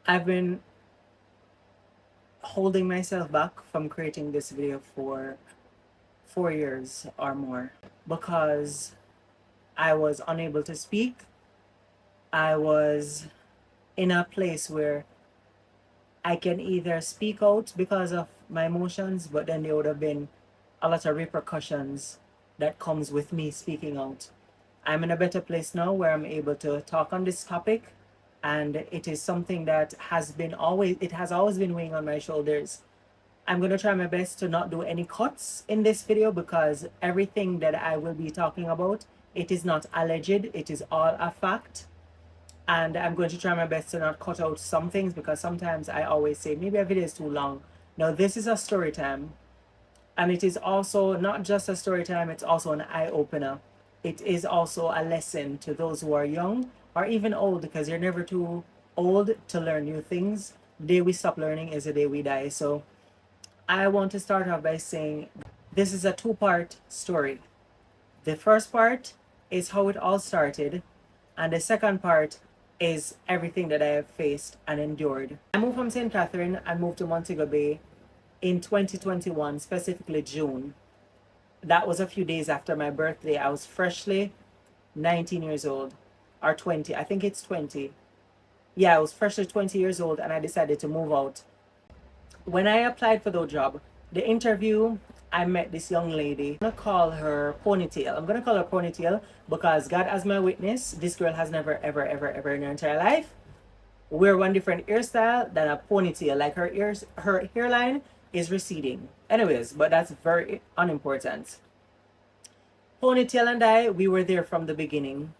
I've been holding myself back from creating this video for 4 years or more because I was unable to speak. I was in a place where I can either speak out because of my emotions, but then there would have been a lot of repercussions that comes with me speaking out. I'm in a better place now where I'm able to talk on this topic, and it is something that has always been weighing on my shoulders. I'm going to try my best to not do any cuts in this video because everything that I will be talking about, it is not alleged, it is all a fact. And I'm going to try my best to not cut out some things because sometimes I always say maybe a video is too long. Now this is a story time, and it is also not just a story time, it's also an eye opener. It is also a lesson to those who are young or even old, because you're never too old to learn new things. The day we stop learning is the day we die. So I want to start off by saying this is a two-part story. The first part is how it all started, and the second part is everything that I have faced and endured. I moved from St. Catherine and moved to Montego Bay in 2021, specifically June. That was a few days after my birthday. I was freshly 19 years old, or 20. I think it's 20. Yeah, I was freshly 20 years old, and I decided to move out. When I applied for the job, the interview, I met this young lady. I'm gonna call her Ponytail. I'm gonna call her Ponytail because God as my witness, this girl has never, ever, ever, ever in her entire life wear one different hairstyle than a ponytail. Like her hairline is receding. Anyways, but that's very unimportant. Ponytail and I, we were there from the beginning.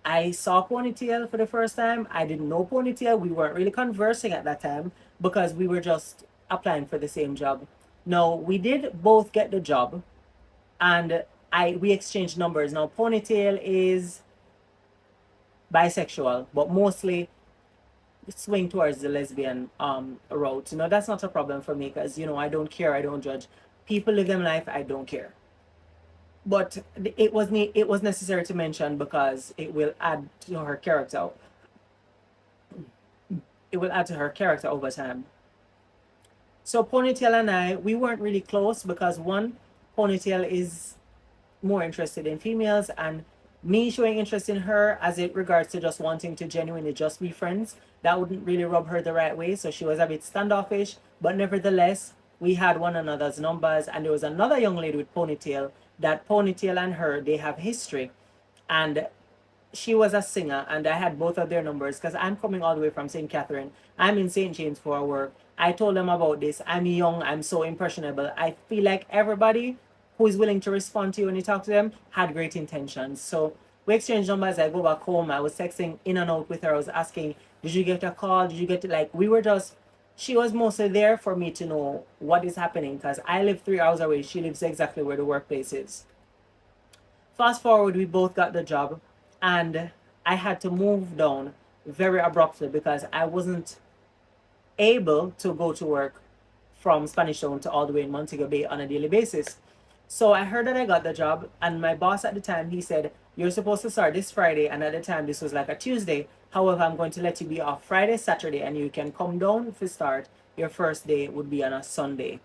I saw Ponytail for the first time. I didn't know Ponytail. We weren't really conversing at that time because we were just applying for the same job. No, we did both get the job, and we exchanged numbers. Now Ponytail is bisexual, but mostly swing towards the lesbian route. That's not a problem for me because I don't care, I don't judge. People live their life, I don't care. But it was necessary to mention because it will add to her character. It will add to her character over time. So Ponytail and I, we weren't really close because one, Ponytail is more interested in females, and me showing interest in her as it regards to just wanting to genuinely just be friends, that wouldn't really rub her the right way. So she was a bit standoffish, but nevertheless, we had one another's numbers. And there was another young lady with Ponytail, that Ponytail and her, they have history. And she was a singer, and I had both of their numbers because I'm coming all the way from St. Catherine. I'm in St. James for work. I told them about this. I'm young, I'm so impressionable. I feel like everybody who is willing to respond to you when you talk to them had great intentions. So we exchanged numbers. I go back home. I was texting in and out with her. I was asking, did you get a call? Did you get it? Like, she was mostly there for me to know what is happening because I live 3 hours away. She lives exactly where the workplace is. Fast forward, we both got the job, and I had to move down very abruptly because I wasn't able to go to work from Spanish Town to all the way in Montego Bay on a daily basis. So I heard that I got the job, and my boss at the time, he said, you're supposed to start this Friday, and at the time this was like a Tuesday. However, I'm going to let you be off Friday, Saturday, and you can come down to start. Your first day would be on a Sunday.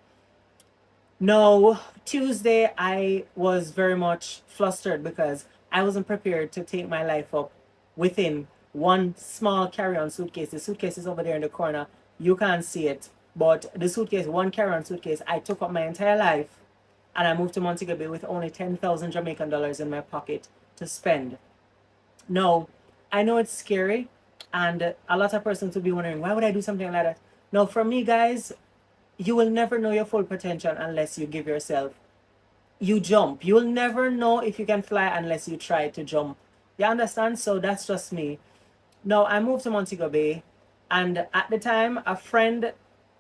No, Tuesday I was very much flustered because I wasn't prepared to take my life up within one small carry-on suitcase. The suitcase is over there in the corner. You can't see it. But the suitcase, one carry-on suitcase, I took up my entire life, and I moved to Montego Bay with only 10,000 Jamaican dollars in my pocket to spend. No, I know it's scary, and a lot of persons will be wondering, why would I do something like that? No, for me, guys, you will never know your full potential unless you give yourself, you jump. You will never know if you can fly unless you try to jump. You understand? So that's just me. Now I moved to Montego Bay, and at the time, a friend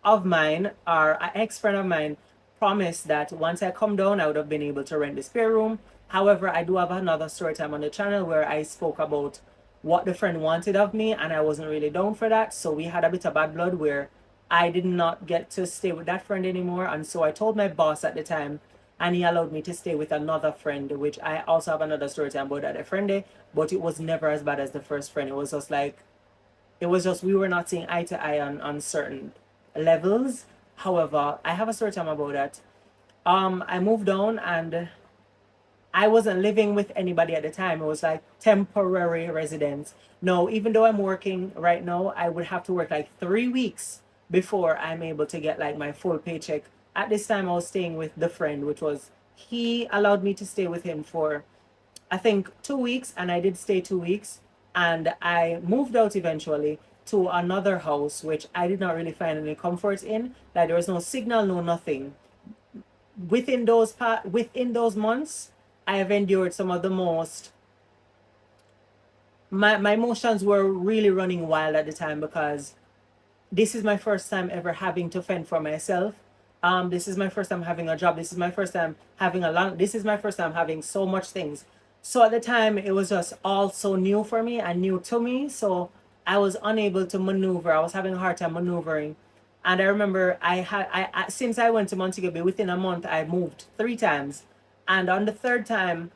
of mine, or an ex-friend of mine, promised that once I come down, I would have been able to rent the spare room. However, I do have another story time on the channel where I spoke about what the friend wanted of me, and I wasn't really down for that. So we had a bit of bad blood where I did not get to stay with that friend anymore. And so I told my boss at the time, and he allowed me to stay with another friend, which I also have another story time about that friend day, but it was never as bad as the first friend. It was just like, It was just we were not seeing eye to eye on certain levels. However, I have a story time about that. I moved on and I wasn't living with anybody at the time. It was like temporary residence. No, even though I'm working right now, I would have to work like 3 weeks before I'm able to get like my full paycheck. At this time, I was staying with the friend, which was he allowed me to stay with him for I think 2 weeks, and I did stay 2 weeks. And I moved out eventually to another house, which I did not really find any comfort in. Like there was no signal, no nothing. Within those months, I have endured some of the most. My emotions were really running wild at the time because this is my first time ever having to fend for myself. This is my first time having a job. This is my first time having a long. This is my first time having so much things. So at the time, it was just all so new for me and new to me. So I was unable to maneuver. I was having a hard time maneuvering. And I remember since I went to Montego Bay within a month, I moved 3 times. And on the third time,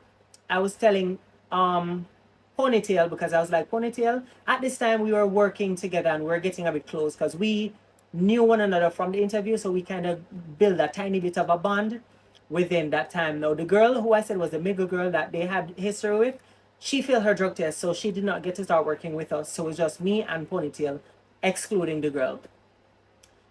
I was telling Ponytail, because I was like, Ponytail, at this time we were working together and we are getting a bit close because we knew one another from the interview. So we kind of built a tiny bit of a bond within that time. Now, the girl who I said was the middle girl that they had history with, she failed her drug test. So she did not get to start working with us. So it was just me and Ponytail, excluding the girl.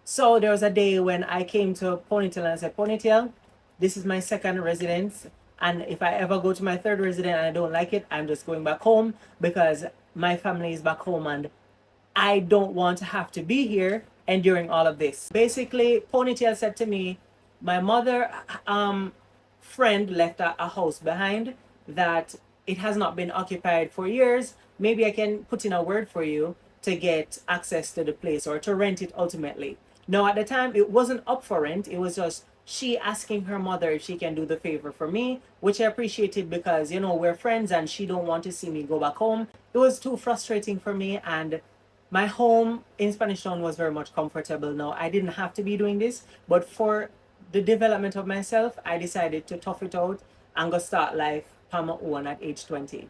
So there was a day when I came to Ponytail and I said, Ponytail, this is my second residence. And if I ever go to my third residence and I don't like it, I'm just going back home because my family is back home and I don't want to have to be here enduring all of this. Basically, Ponytail said to me, my mother friend left a house behind that it has not been occupied for years. Maybe I can put in a word for you to get access to the place or to rent it ultimately. Now, at the time, it wasn't up for rent. It was just she asking her mother if she can do the favor for me, which I appreciated because, we're friends and she don't want to see me go back home. It was too frustrating for me, and my home in Spanish Town was very much comfortable. Now, I didn't have to be doing this, but for the development of myself, I decided to tough it out and go start life on my own at age 20.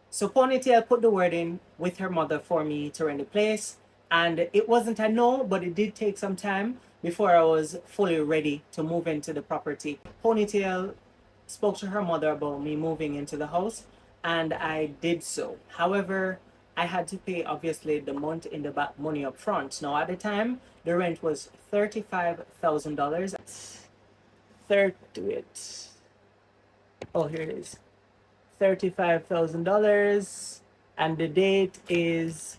So Ponytail put the word in with her mother for me to rent the place. And it wasn't a no, but it did take some time before I was fully ready to move into the property. Ponytail spoke to her mother about me moving into the house, and I did so. However, I had to pay obviously the month in the back money up front. Now at the time, the rent was $35,000. Oh, here it is. $35,000, and the date is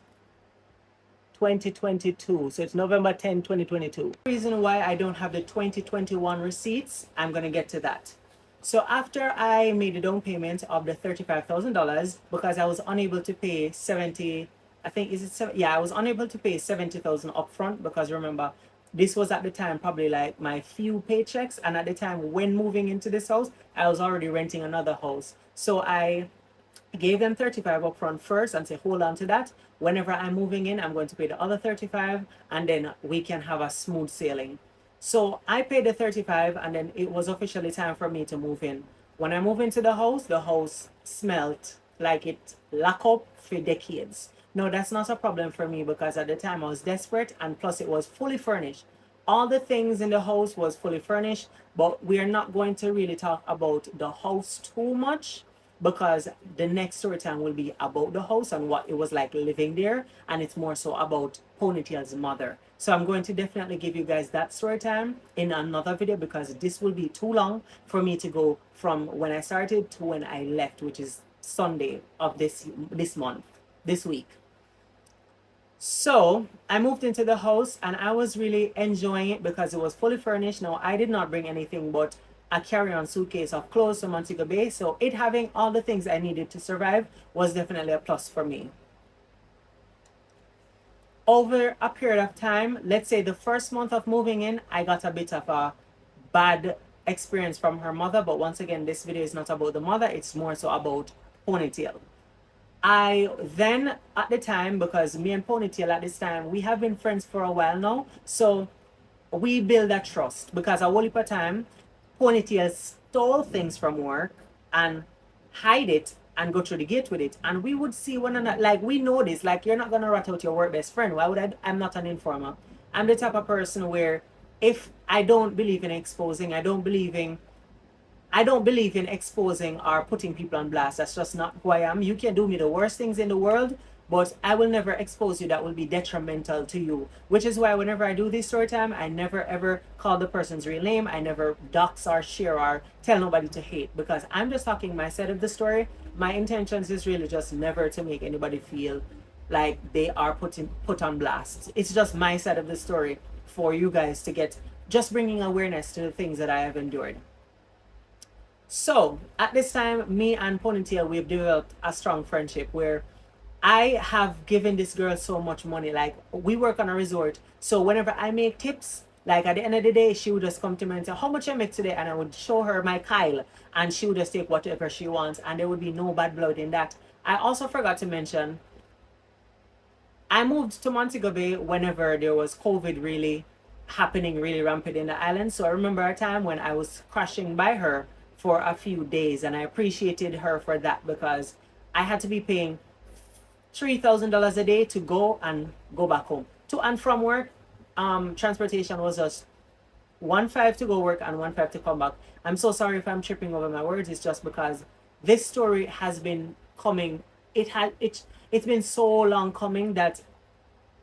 2022. So it's November 10, 2022. The reason why I don't have the 2021 receipts, I'm going to get to that. So after I made the down payment of the $35,000, because I was unable to pay 70, I think, is it 7? Yeah, I was unable to pay 70,000 upfront because remember, this was at the time probably like my few paychecks. And at the time when moving into this house, I was already renting another house. So I gave them 35 upfront first and say, hold on to that. Whenever I'm moving in, I'm going to pay the other 35 and then we can have a smooth sailing. So I paid the 35 and then it was officially time for me to move in. When I moved into the house smelled like it locked up for decades. No, that's not a problem for me because at the time I was desperate and plus it was fully furnished. All the things in the house was fully furnished, but we are not going to really talk about the house too much because the next story time will be about the house and what it was like living there, and it's more so about Ponytail's mother. So I'm going to definitely give you guys that story time in another video because this will be too long for me to go from when I started to when I left, which is Sunday of this month, this week. So I moved into the house and I was really enjoying it because it was fully furnished. Now, I did not bring anything but a carry-on suitcase of clothes from Montego Bay. So it having all the things I needed to survive was definitely a plus for me. Over a period of time, let's say the first month of moving in, I got a bit of a bad experience from her mother. But once again, this video is not about the mother. It's more so about Ponytail. I then, at the time, because me and Ponytail at this time, we have been friends for a while now. So we build that trust because a whole heap of time, Ponytail stole things from work and hide it and go through the gate with it. And we would see one another. Like, we know this. Like, you're not gonna rat out your work best friend. Why would I? I'm not an informer. I'm the type of person where if I don't believe in exposing, I don't believe in exposing or putting people on blast. That's just not who I am. You can do me the worst things in the world, but I will never expose you that will be detrimental to you. Which is why whenever I do this story time, I never ever call the person's real name. I never dox or share or tell nobody to hate, because I'm just talking my side of the story. My intentions is really just never to make anybody feel like they are put on blast. It's just my side of the story for you guys to get, just bringing awareness to the things that I have endured. So at this time, me and Ponytail, we've developed a strong friendship where I have given this girl so much money. Like, we work on a resort, so whenever I make tips, like at the end of the day, she would just come to me and say, "How much I make today?" And I would show her my Kyle, and she would just take whatever she wants, and there would be no bad blood in that. I also forgot to mention, I moved to Montego Bay whenever there was COVID really happening, really rampant in the island. So I remember a time when I was crashing by her for a few days, and I appreciated her for that, because I had to be paying $3,000 a day to go and go back home. To and from work, transportation was just 1.5 to go work and 1.5 to come back. I'm so sorry if I'm tripping over my words. It's just because this story has been coming. It's been so long coming that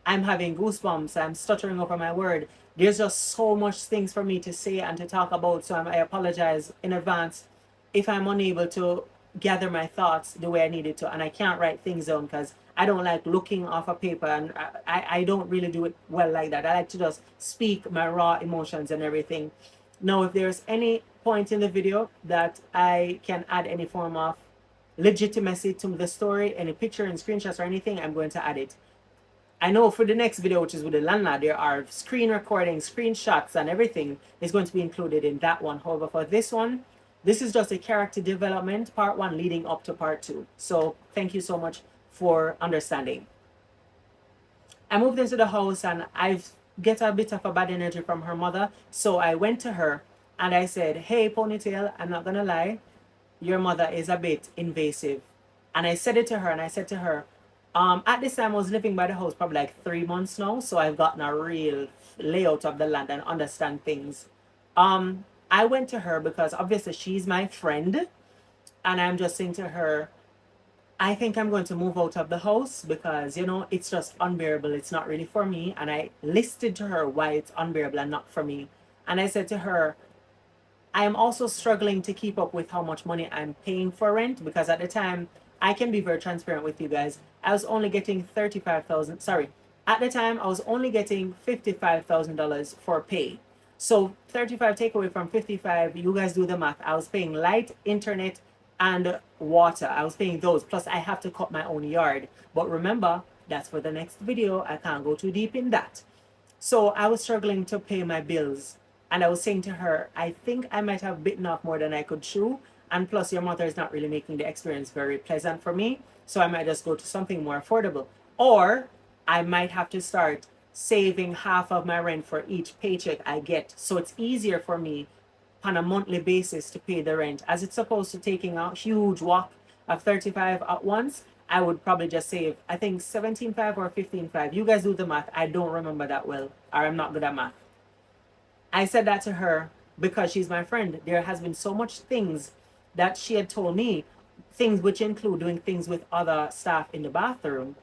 I'm having goosebumps. I'm stuttering over my word. There's just so much things for me to say and to talk about. So I apologize in advance if I'm unable to gather my thoughts the way I needed to. And I can't write things down because I don't like looking off a paper, and I don't really do it well like that. I like to just speak my raw emotions and everything. Now, if there's any point in the video that I can add any form of legitimacy to the story, any picture and screenshots or anything, I'm going to add it. I know for the next video, which is with the landlord, there are screen recordings, screenshots, and everything is going to be included in that one. However, for this one, this is just a character development, part one leading up to part two. So thank you so much for understanding. I moved into the house and I've get a bit of a bad energy from her mother. So I went to her and I said, "Hey, Ponytail, I'm not gonna lie, your mother is a bit invasive." And I said it to her, and I said to her, at this time I was living by the house probably like 3 months now, so I've gotten a real layout of the land and understand things. I went to her because obviously she's my friend, and I'm just saying to her, I think I'm going to move out of the house because, it's just unbearable. It's not really for me. And I listed to her why it's unbearable and not for me. And I said to her, I am also struggling to keep up with how much money I'm paying for rent, because at the time, I can be very transparent with you guys. I was only getting 35,000. Sorry. At the time, I was only getting $55,000 for pay. So 35 take away from 55, you guys do the math. I was paying light, internet, and water. I was paying those. Plus, I have to cut my own yard. But remember, that's for the next video. I can't go too deep in that. So I was struggling to pay my bills. And I was saying to her, I think I might have bitten off more than I could chew. And plus, your mother is not really making the experience very pleasant for me. So I might just go to something more affordable. Or I might have to start saving half of my rent for each paycheck I get. So it's easier for me on a monthly basis to pay the rent. As it's opposed to taking a huge whack of 35 at once, I would probably just save, I think 17.5 or 15.5. You guys do the math. I don't remember that well, or I'm not good at math. I said that to her because she's my friend. There has been so much things that she had told me, things which include doing things with other staff in the bathroom,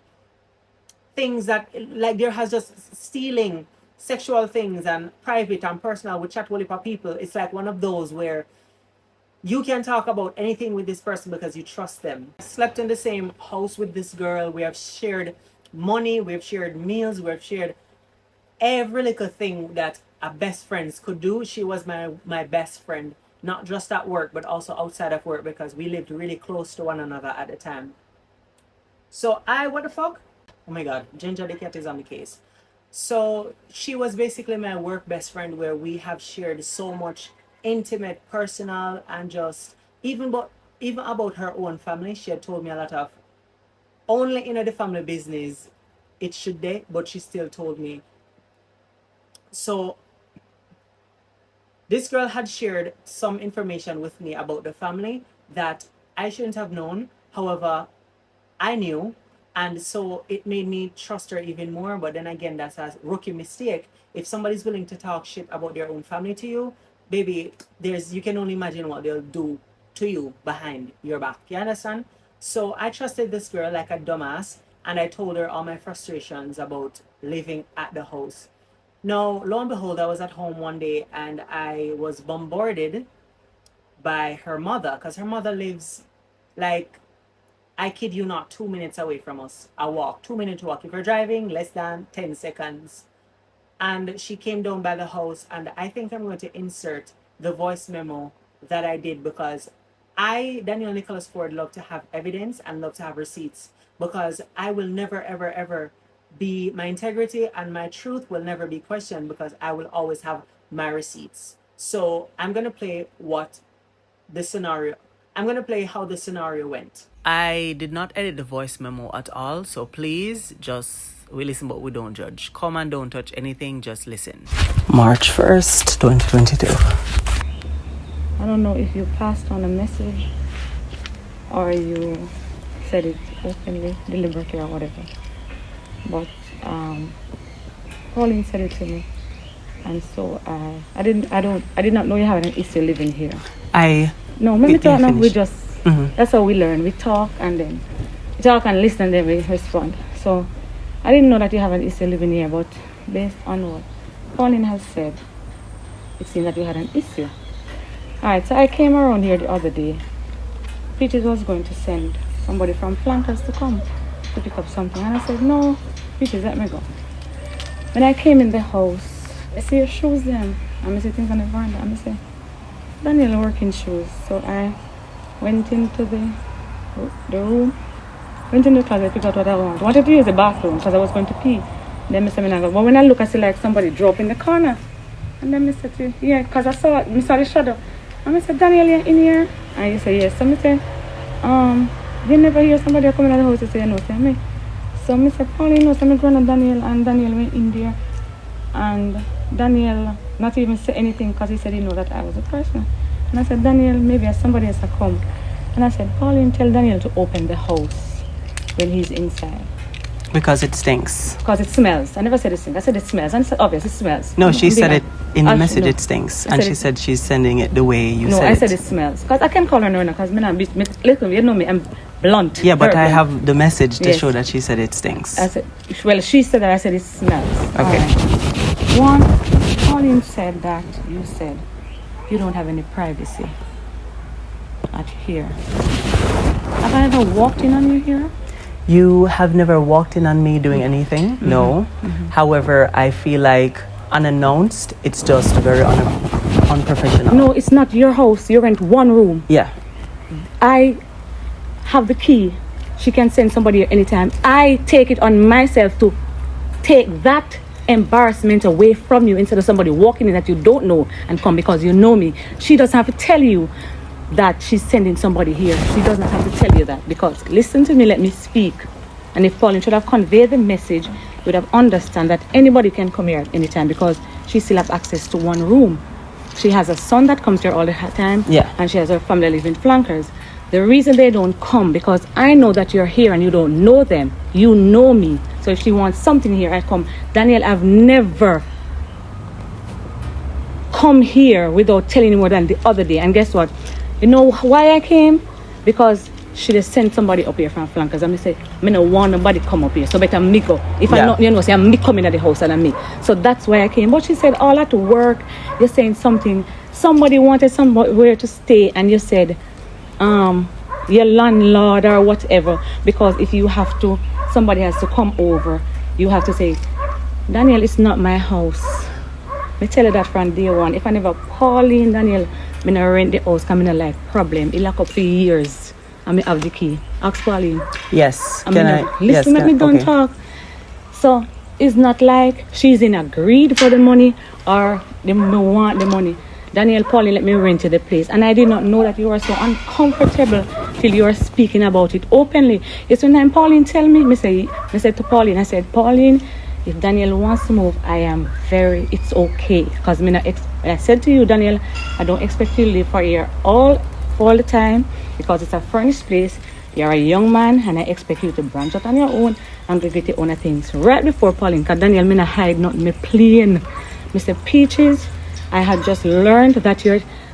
things that, like, there has just stealing, sexual things and private and personal with chat with people. It's like one of those where you can talk about anything with this person because you trust them. I slept in the same house with this girl. We have shared money, we've shared meals, we've shared every little thing that a best friends could do. She was my best friend, not just at work but also outside of work, because we lived really close to one another at the time. So what the fuck? Oh my god, Ginger the cat is on the case. So she was basically my work best friend, where we have shared so much intimate, personal, and just even about her own family. She had told me a lot of, only in the family business it should be, but she still told me. So this girl had shared some information with me about the family that I shouldn't have known. However, I knew, and so it made me trust her even more. But then again, that's a rookie mistake. If somebody's willing to talk shit about their own family to you, baby, you can only imagine what they'll do to you behind your back. You understand? So I trusted this girl like a dumbass, and I told her all my frustrations about living at the house. Now, lo and behold, I was at home one day and I was bombarded by her mother, because her mother lives, like, I kid you not, 2 minutes away from us. A walk, 2 minute walk. If you're driving, less than 10 seconds. And she came down by the house, and I think I'm going to insert the voice memo that I did, because I, Daniel Nicholas Ford, love to have evidence and love to have receipts, because I will never, ever, ever be, my integrity and my truth will never be questioned, because I will always have my receipts. So I'm going to play I'm going to play how the scenario went. I did not edit the voice memo at all, so please we listen but we don't judge. Come and don't touch anything, just listen. March 1st, 2022. I don't know if you passed on a message or you said it openly, deliberately or whatever. But Pauline said it to me. And so I did not know you had an issue living here. No, when we talk now, we just, that's how we learn. We talk and then listen and then we respond. So I didn't know that you have an issue living here, but based on what Pauline has said, it seems that you had an issue. Alright, so I came around here the other day. Peaches was going to send somebody from Flankers to come to pick up something. And I said, no, Peaches, let me go. When I came in the house, I see your shoes then. And I see things on the veranda. And I say, Daniel working shoes. So I went into the room, went in the closet, picked out what I wanted to use the bathroom because I was going to pee. Then I said, but when I look, I see like somebody drop in the corner. And then I said, yeah, because I saw the shadow. And I said, Daniel, you're in here? And he said, yes. So I said, you never hear somebody coming out of the house? He said, no, say me. So I said, Pauline knows I'm going to Daniel, and Daniel went in there. And Daniel not even say anything because he said he knew that I was a person. And I said, Daniel, maybe somebody has to come. And I said, Pauline, tell Daniel to open the house when he's inside. Because it stinks. Because it smells. I never said it stinks. I said it smells. And I said, obviously it smells. No, she said it in the message, it stinks. And she said she's sending it the way you said it. No, I said it smells. Because I can call her now because you know me, I'm blunt. Yeah, but I have the message to show that she said it stinks. I said, well, she said that I said it smells. Okay. One, Pauline said that you said you don't have any privacy at here. Have I ever walked in on you here? You have never walked in on me doing anything, no. However, I feel like unannounced, it's just very unprofessional. No, it's not your house. You rent one room. Yeah. I have the key. She can send somebody here anytime. I take it on myself to take that embarrassment away from you instead of somebody walking in that you don't know and come because you know me. She doesn't have to tell you that she's sending somebody here. She doesn't have to tell you that, because listen to me, let me speak. And if Pauline should have conveyed the message, you would have understand that anybody can come here at any time because she still has access to one room. She has a son that comes here all the time, and she has her family living Flankers. The reason they don't come, because I know that you're here and you don't know them. You know me. So if she wants something here, I come. Daniel, I've never come here without telling you more than the other day. And guess what? You know why I came? Because she just sent somebody up here from Flankers. And I say, I don't want nobody come up here. So better me go. If I'm not, say I'm me coming at the house and I'm me. So that's why I came. But she said, all at work, you're saying something. Somebody wanted somewhere to stay. And you said, your landlord or whatever. Because if you have to, somebody has to come over. You have to say, Daniel, it's not my house. Me tell you that from day one. If I never Pauline, Daniel, I don't rent the house because I don't like problem. It lock up for years. And I have the key. Ask Pauline. Yes. Listen, let me don't talk. So it's not like she's in a greed for the money or they want the money. Daniel, Pauline, let me rent you the place. And I did not know that you were so uncomfortable till you were speaking about it openly. It's when time Pauline tell me, I said to Pauline, I said, Pauline, if Daniel wants to move, it's okay. Because I said to you, Daniel, I don't expect you to live for here all the time because it's a furnished place. You're a young man and I expect you to branch out on your own and go get your own things. Right before Pauline, because Daniel, me not hide nothing, me plain. Mr. Peaches, I had just learned that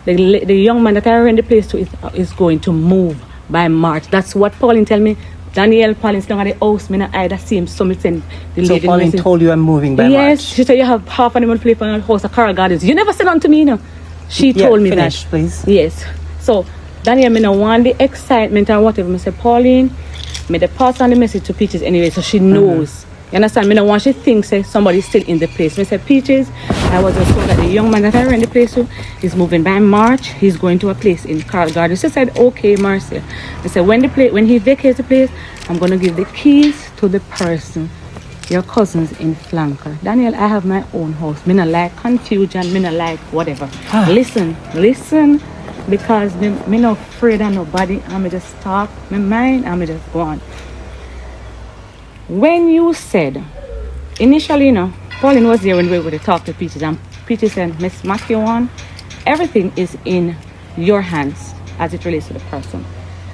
the young man that I rent the place to is going to move by March. That's what Pauline tell me. Daniel, Pauline's not at the house, me not hide, that same something. So Pauline told you I'm moving by March? Yes, she said you have half an month to play for the house at Carl Gardens. You never said on to me, you know. She told me finish, that. Please. Yes. So Daniel, me no want the excitement or whatever. Me say, Pauline, me the pass on the message to Peaches anyway, so she knows. You understand? Me no want she think say somebody's still in the place. Me say, Peaches, I was just told that the young man that I rent the place to is moving by March. He's going to a place in Carl Gardens. She said, okay, Marcia. I said, when he vacates the place, I'm gonna give the keys to the person. Your cousins in Flanker. Daniel, I have my own house. Me not like confusion, me not like whatever. Listen, because me not afraid of nobody. I'm just talk my mind, I'm just go on. When you said, initially, you know, Pauline was there when we were to talk to Peaches, and Peaches said, Miss McEwan, everything is in your hands as it relates to the person.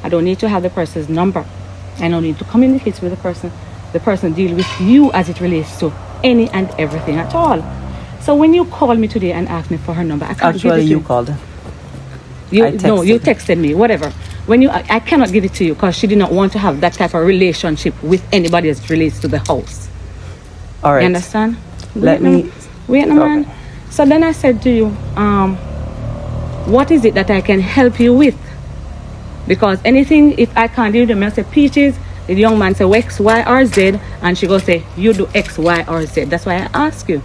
I don't need to have the person's number. I don't need to communicate with the person. The person deal with you as it relates to any and everything at all. So when you called me today and asked me for her number, I can't give it to you. You called. You texted me, whatever. When I cannot give it to you because she did not want to have that type of relationship with anybody as it relates to the house. All right. You understand? Wait, man. So then I said to you, what is it that I can help you with? Because anything, if I can't do them, I say, Peaches, the young man say X, Y, or Z, and she go say, you do X, Y, or Z. That's why I ask you,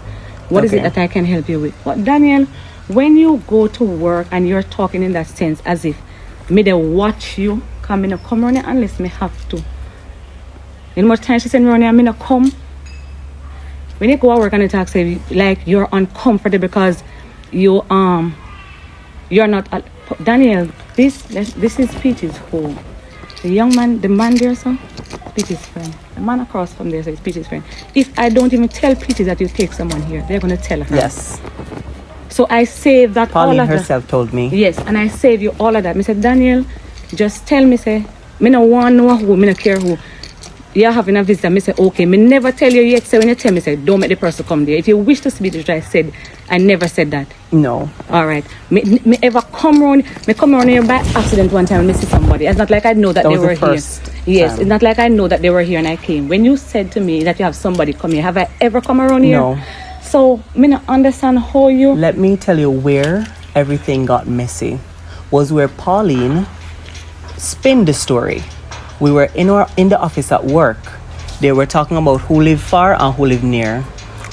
what is it that I can help you with? But Daniel, when you go to work and you're talking in that sense as if me they watch you come around here unless me have to. You know much time she said me around here, me not come. When you go to work and you talk say like you're uncomfortable because you're not Daniel, this is Peach's home. The young man, the man there, so Peach's friend. The man across from there, so it's Peach's friend. If I don't even tell Peaches that you take someone here, they're gonna tell her. Yes. So I saved that. Pauline all of herself that. told me. Yes, and I save you all of that. I said, Daniel, just tell me, say, me no want know who, me no care who. You're having a visitor, me say, okay, me never tell you yet, so when you tell me, say, don't make the person come there. If you wish to speak to I said, I never said that. No. All right. Me ever come around here by accident one time and me see somebody. It's not like I know that they were here. Yes, it's not like I know that they were here and I came. When you said to me that you have somebody come here, have I ever come around here? No. So, me not understand how you... Let me tell you where everything got messy. Was where Pauline spin the story. We were in the office at work. They were talking about who live far and who live near.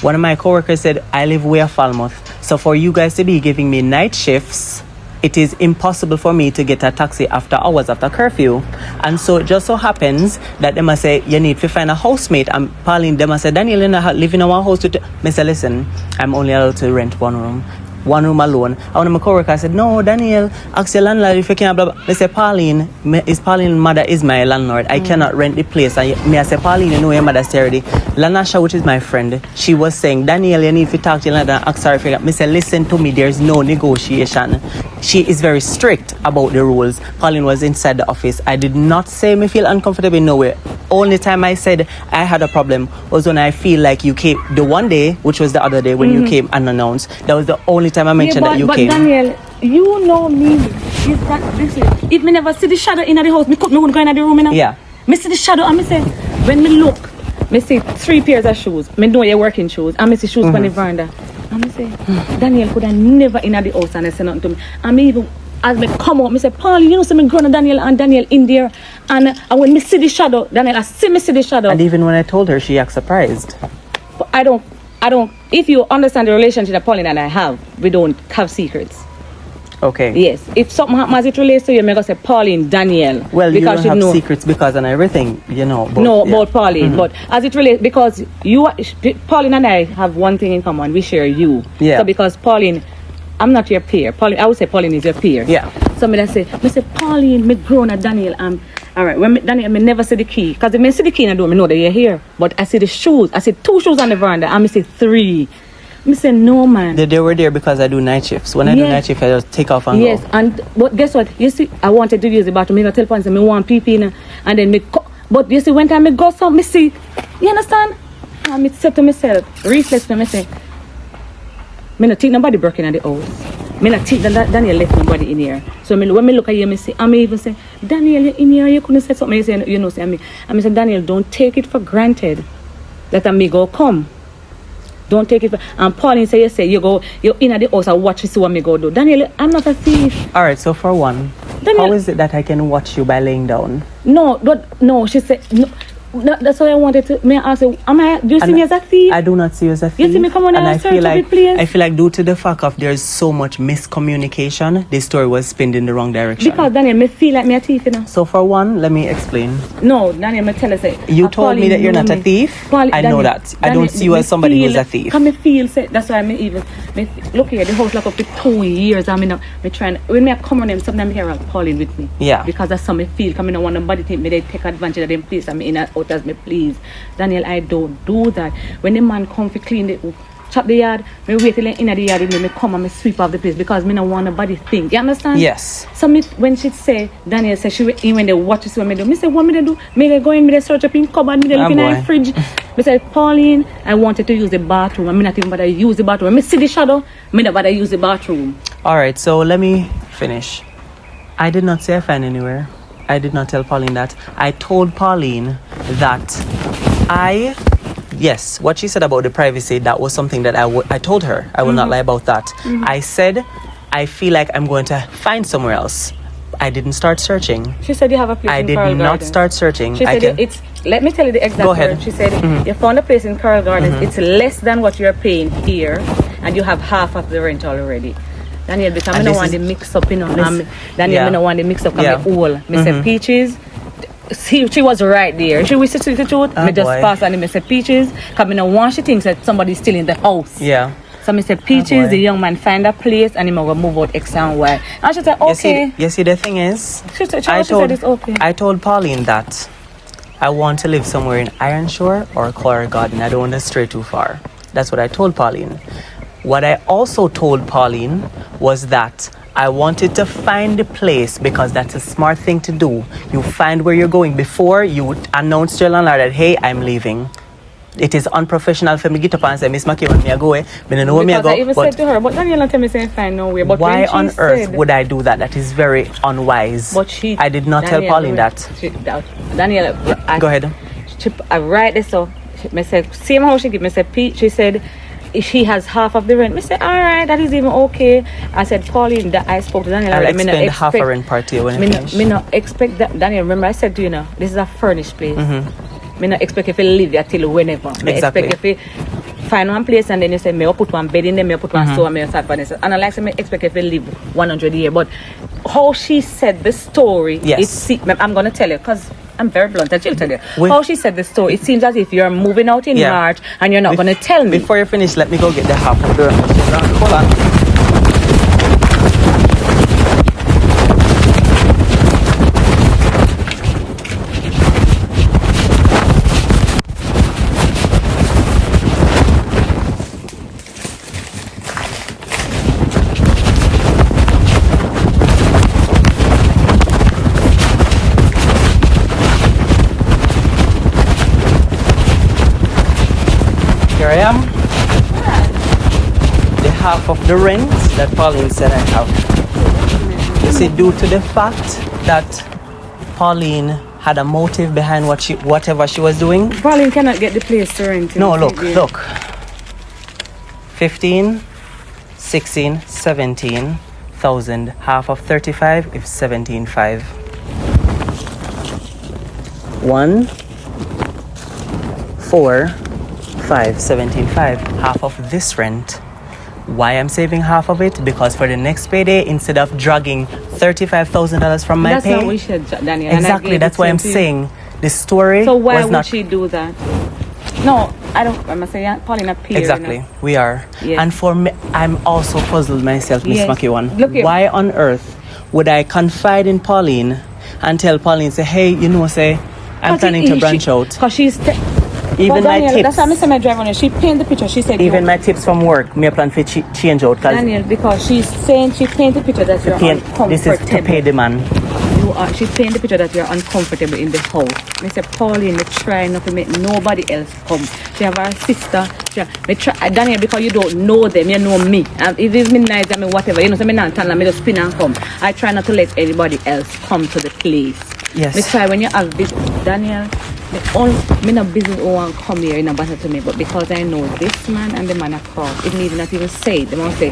One of my coworkers said, I live way of Falmouth. So for you guys to be giving me night shifts, it is impossible for me to get a taxi after hours, after curfew. And so it just so happens that they must say, you need to find a housemate. And Pauline, they must say, Daniel, you live in one house. I say, listen, I'm only allowed to rent one room alone. And one of my coworkers said, no, Daniel, ask your landlord if you can, blah, blah. They say, Pauline, Pauline's mother is my landlord. I cannot rent the place. And I say, Pauline, you know your mother's already. Lanasha, which is my friend, she was saying, Daniel, you need to talk to your landlord and ask her if you can. I say, listen to me, there's no negotiation. She is very strict about the rules. Pauline was inside the office. I did not say me feel uncomfortable nowhere. Only time I said I had a problem was when I feel like you came the one day, which was the other day when you came unannounced. That was the only time I mentioned that you came. But Daniel, you know me. If me never see the shadow in the house, me wouldn't go in the room, you know? Yeah. Me see the shadow and me say, when me look, me see 3 pairs of shoes. Me know you're working shoes. And me see shoes on the veranda. And me say, Daniel could have never in the house and say nothing to me. And me even, as me come out, me say, Paul, you know, see me grown Daniel and Daniel in there. And when me see the shadow, Daniel, I see the shadow. And even when I told her, she acted surprised. But I don't, if you understand the relationship that Pauline and I have, we don't have secrets. Okay. Yes. If something happens as it relates to you, I'm going to say Pauline, Daniel. Well, you don't have secrets because and everything, you know. About Pauline. But as it relates, because Pauline and I have one thing in common. We share you. Yeah. So because Pauline, I'm not your peer. Pauline, I would say Pauline is your peer. Yeah. So I say, Pauline, me grown at Daniel. All right, when Daniel, I never see the key. Because if I see the key in the door, I know that you're here. But I see the shoes. I see 2 shoes on the veranda. And I see 3. Me say no, man. They were there because I do night shifts. When I do night shift, I just take off and go. Yes, and but guess what? You see, I wanted to use the bathroom. Me go tell Pon say me want pee in, and then but you see, when time me go so me see, you understand? And me said to myself, reflex to me say, me not think nobody broken in the house. Me not think that Daniel left nobody in here. So when me look at you, me say, I may even say, Daniel, you in here, you couldn't say something. You say, you know, say me. I say, Daniel, don't take it for granted that I may go come. Don't take it for, and Pauline say, you're in at the house and watch to see what me go do. Daniel, I'm not a thief. All right, so for one, Daniel, how is it that I can watch you by laying down? No, she said, no, that's why I wanted to. May I ask you, do you see me as a thief? I do not see you as a thief. You see me come on and search of the place? I feel like due to the fact of there's so much miscommunication, this story was spinned in the wrong direction. Because Daniel, me feel like me a thief, you know. So for one, let me explain. No, Daniel, me tell us. You told me that you're not a thief. I know that. I don't see you as somebody who's a thief. Come me feel, say, that's why me even look here. The house lock up for 2 years. I mean, me trying. When me come on them, sometimes me hear Pauline with me. Yeah. Because that's how me feel. Come, I don't want nobody think me they take advantage of them place. I mean, in out as me please. Daniel, I don't do that. When the man come to clean the chop the yard, me wait till in the yard with me come and me sweep off the place because me don't want nobody think. You understand? Yes. So me, when she say, Daniel say she when they watch to see what me do, me say what me do? Me they go in, me they search up in cupboard, me they look in the fridge. Me say, Pauline, I wanted to use the bathroom. I mean not even bother use the bathroom. When me see the shadow, me not bother use the bathroom. Alright, so let me finish. I did not say I find anywhere. I did not tell Pauline that. I told Pauline that yes, what she said about the privacy, that was something that I told her. I will not lie about that. I said, I feel like I'm going to find somewhere else. I didn't start searching. She said you have a place in Coral Gardens. I did not start searching. She said let me tell you the exact word. She said you found a place in Coral Gardens. It's less than what you're paying here, and you have half of the rent already. Daniel, because I don't want to mix up, you know. Daniel, I don't want to mix up because me all. Me say Peaches. She was right there. She wished to see the truth. Me just pass and me say Peaches. Because I don't want she thinks that somebody's still in the house. Yeah. So me say Peaches, the young man find a place and he will move out X and Y. And she said, okay. You see the thing is, she said it's okay. I told Pauline that I want to live somewhere in Ironshore or Coral Garden. I don't want to stray too far. That's what I told Pauline. What I also told Pauline was that I wanted to find the place because that's a smart thing to do. You find where you're going before you announce to your landlord that, hey, I'm leaving. It is unprofessional for me to get up and say, Miss Maki, when me go, I don't know where me go. I even said to her, but Daniela tell me say find nowhere. But why on earth would I do that? That is very unwise. But I did not tell Pauline that. Daniela, go ahead. I write this so. I said, same how she give me said Pete. She said she has half of the rent. I said, all right, that is even okay. I said, Pauline, that I spoke to Daniel. I'll explain the half a rent part to you when you finish. Me not expect that. Daniel, remember I said to you now, this is a furnished place. Me not expect if you live there till whenever. Me expect if you find one place and then you say, me will put one bed in there, me will put one store, me will start furniture. And I like to expect if you live 100 years. But how she said the story, I'm going to tell you because I'm very blunt. She'll tell you. How she said the story, it seems as if you're moving out in March and you're not going to tell me. Before you finish, let me go get the half of the hold on. Here I am. The half of the rent that Pauline said I have. You see, due to the fact that Pauline had a motive behind whatever she was doing. Pauline cannot get the place to rent. No, look. 15, 16, 17,000. Half of 35 is 17,500. 1, 4, 5, 17,500. Half of this rent. Why I'm saving half of it? Because for the next payday, instead of dragging $35,000 from my pay. That's not what we should, Daniel. Exactly, that's why I'm saying the story. So why would she do that? No, I don't. I'm saying Pauline a peer. Exactly, you know? we are. Yes. And for me, I'm also puzzled myself, Miss Makiwan. Look here. Why on earth would I confide in Pauline and tell Pauline, say, hey, say, I'm planning to branch out? Because she's... Even my Daniel, tips. that's why I said my driver on it. She painted the picture. She said Even my tips from work, me a plan for change out. Daniel, because she's saying she painted the picture that you're uncomfortable. This is to pay the man. She painted the picture that you're uncomfortable in the house. I said, Pauline, me try not to make nobody else come. She have her sister. Me try, Daniel, because you don't know them, you know me. If it's midnight, I mean whatever, you know, so me not tell them, me just spin and come. I try not to let anybody else come to the place. Yes. Me try when you have this, Daniel. Me not business who want come here in a matter to me, but because I know this man and the man across, it need not even say it. They won't say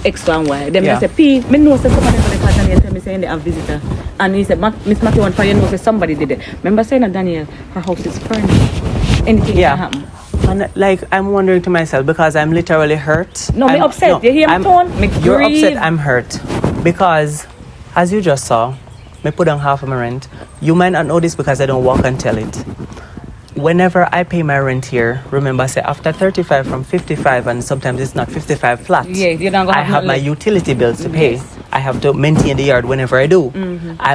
X and Y. Then I say, P, me know somebody for the car. Daniel tell me saying they have visitor. And he said, Miss Matthew want for you know say somebody did it. Remember saying that Daniel, her house is furnished. Anything can happen. And like I'm wondering to myself because I'm literally hurt. No, me upset. No, you hear me tone? Me you're upset, I'm hurt. Because as you just saw, me put on half of my rent. You might not know this because I don't walk and tell it. Whenever I pay my rent here, remember I say after 35 from 55 and sometimes it's not 55 flat. Yeah, you're not gonna I have my utility bills to pay. Yes. I have to maintain the yard whenever I do.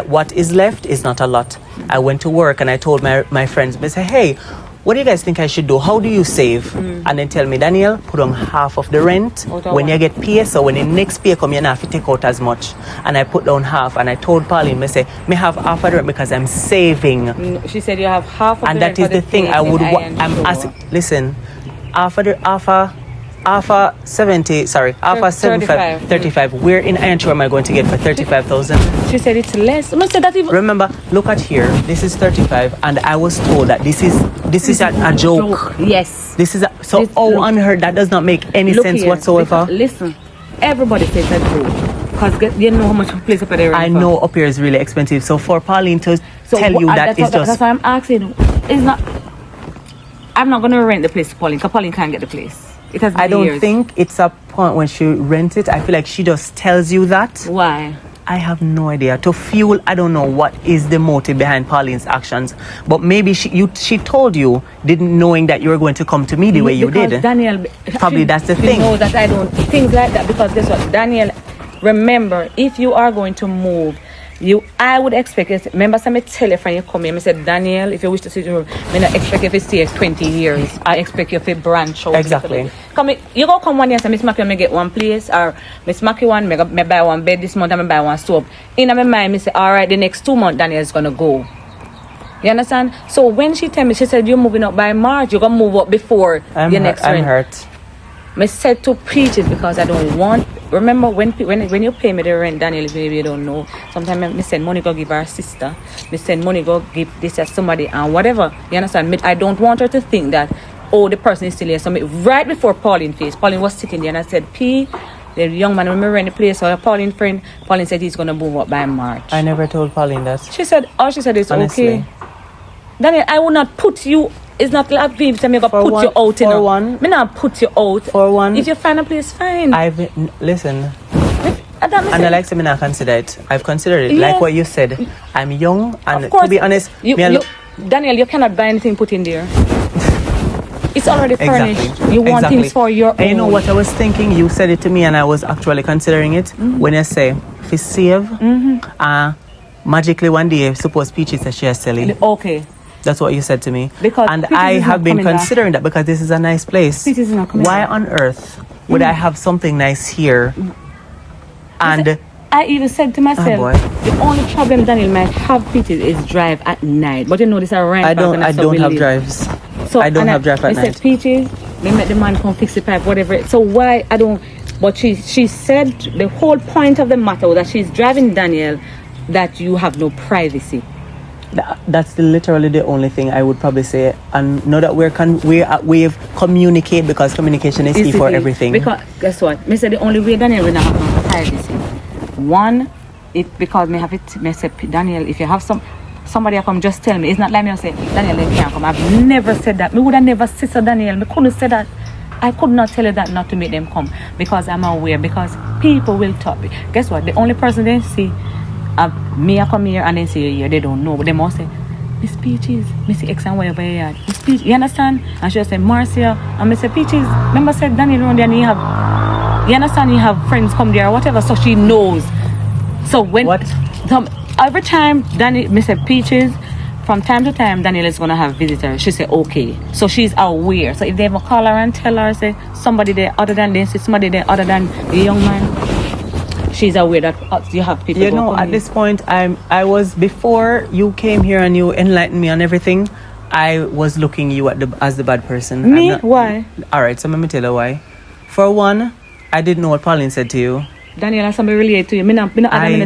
What is left is not a lot. I went to work and I told my friends, I say, hey, what do you guys think I should do? How do you save? And then tell me, Daniel, put on half of the rent. When you get pay, so when the next pay come, you don't have to take out as much. And I put down half. And I told Pauline, I say, me have half of the rent because I'm saving. She said you have half of and the rent. And that is the thing I would I'm asking. Listen, Alpha 75, 35. Where in Ironshore am I going to get for 35,000? She said it's less. Said that even. Remember, look at here. This is 35, and I was told that this is a joke. Yes. This is on her. That does not make any sense here, whatsoever. Listen, everybody says that joke because you know how much place up there. I know up here is really expensive. So for Pauline to tell you that is just. That's why I'm asking. It's not. I'm not going to rent the place to Pauline because Pauline can't get the place. It has been I don't years. think it's a point when she rents it. I feel like she just tells you that. Why? I have no idea. To fuel, I don't know what is the motive behind Pauline's actions. But maybe she told you, didn't knowing that you were going to come to me the way you did. Daniel, probably that's the thing. You know that I don't things like that because guess what, Daniel. Remember, if you are going to move, I would expect it. Remember, some tell you when you come here, I said, Daniel, if you wish to see the room, I don't expect you to stay 20 years. I expect you to branch out. Exactly. You go come one year and say, Miss Mackey, I get one place, or Miss Mackey one, I buy one bed this month, I buy one stove. In my mind, I say, all right, the next 2 months, Daniel is going to go. You understand? So when she tell me, she said, you're moving up by March, you're going to move up before your next rent. I'm hurt. I said to Peaches because I don't want. Remember when you pay me the rent, Daniel, maybe you don't know. Sometimes I send money go give her sister. I send money go give this to somebody and whatever. You understand? I don't want her to think that the person is still here. So right before Pauline was sitting there and I said, P, the young man when we rent the place or a Pauline friend, Pauline said he's gonna move up by March. I never told Pauline that. She said it's honestly. Okay. Daniel, I will not put you. It's not like Viv tell me go put you out. For one. Me not put you out. For one. If you find a place, fine. Listen. And I like to me not consider it. I've considered it. Yeah. Like what you said. I'm young and of course, to be honest, Daniel, you cannot buy anything put in there. It's already furnished. Exactly. You want things for your own. And you know what I was thinking? You said it to me and I was actually considering it. When you say if you save, magically one day suppose Peaches says she has selling. Okay. That's what you said to me. Because and I have been considering that because this is a nice place. Peaches is not coming Why back. on earth would I have something nice here? And I even said to myself, the only problem Daniel might have, Peaches, is drive at night. But you know this is right. I don't have drives. So I don't have drive at night. I said, Peaches, they met the man come fix the pipe, whatever. So why I don't? But she said the whole point of the matter was that she's driving Daniel that you have no privacy. That's literally the only thing I would probably say. And know that we've communicate because communication is key for everything. Because guess what? Me say the only way Daniel will not have no privacy. One, because me have it. Me say Daniel, if you have somebody come just tell me. It's not like me say Daniel they can't come. I've never said that. Me would have never said so Daniel. Me couldn't say that. I could not tell you that not to make them come because I'm aware. Because people will talk. Guess what? The only person they see. Me I come here and then say yeah, they don't know, but they must say Miss Peaches, Miss X and Y over here. Miss Peaches, you understand? And she'll say Marcia and Miss Peaches. Remember said Daniel around there and you understand you have friends come there or whatever, so she knows. So when every time Miss Peaches from time to time, Daniel is going to have visitors. She said, okay. So she's aware. So if they ever call her and tell her, say, somebody there other than this, somebody there other than the young man, she's aware that you have people. You know, at this point, I was, before you came here and you enlightened me on everything, I was looking you as the bad person. Me? Why? All right, so let me tell you why. For one, I didn't know what Pauline said to you. Daniela, somebody relate to you. Me not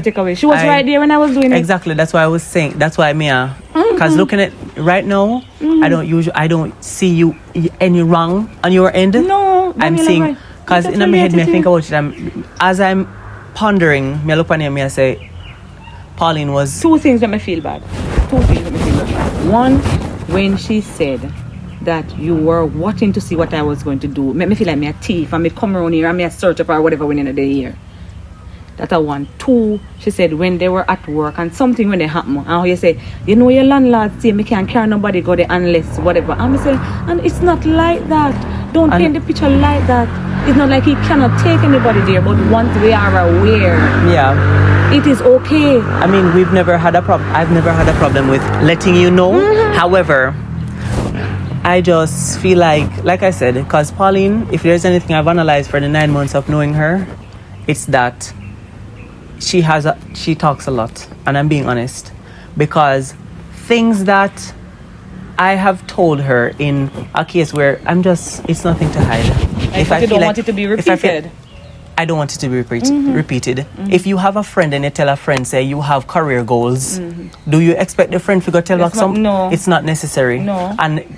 take away. She was right there when I was doing it. Exactly. That's why I was saying. That's why because looking at right now, I don't see you any wrong on your end. No, I'm seeing, because in my head, me I think about it. As I'm pondering, me look on him, me I say, Pauline was. Two things that me feel bad. One, when she said that you were watching to see what I was going to do, make me feel like me a thief and me come around here and me a search up or whatever when in the day here. That I want. Two, she said when they were at work and something when they happen, and how you say, you know your landlord say me can't carry nobody go there unless whatever. And me say, and it's not like that. Don't paint the picture like that. It's not like he cannot take anybody there, but once we are aware, it is okay. I mean, we've never had a problem. I've never had a problem with letting you know. However, I just feel like I said, because Pauline, if there's anything I've analyzed for the 9 months of knowing her, it's that she talks a lot, and I'm being honest, because things that I have told her in a case where it's nothing to hide. If I don't want it to be repeated. I don't want it to be repeated. If you have a friend and you tell a friend, say you have career goals, do you expect the friend to go tell back something? No. It's not necessary. No. And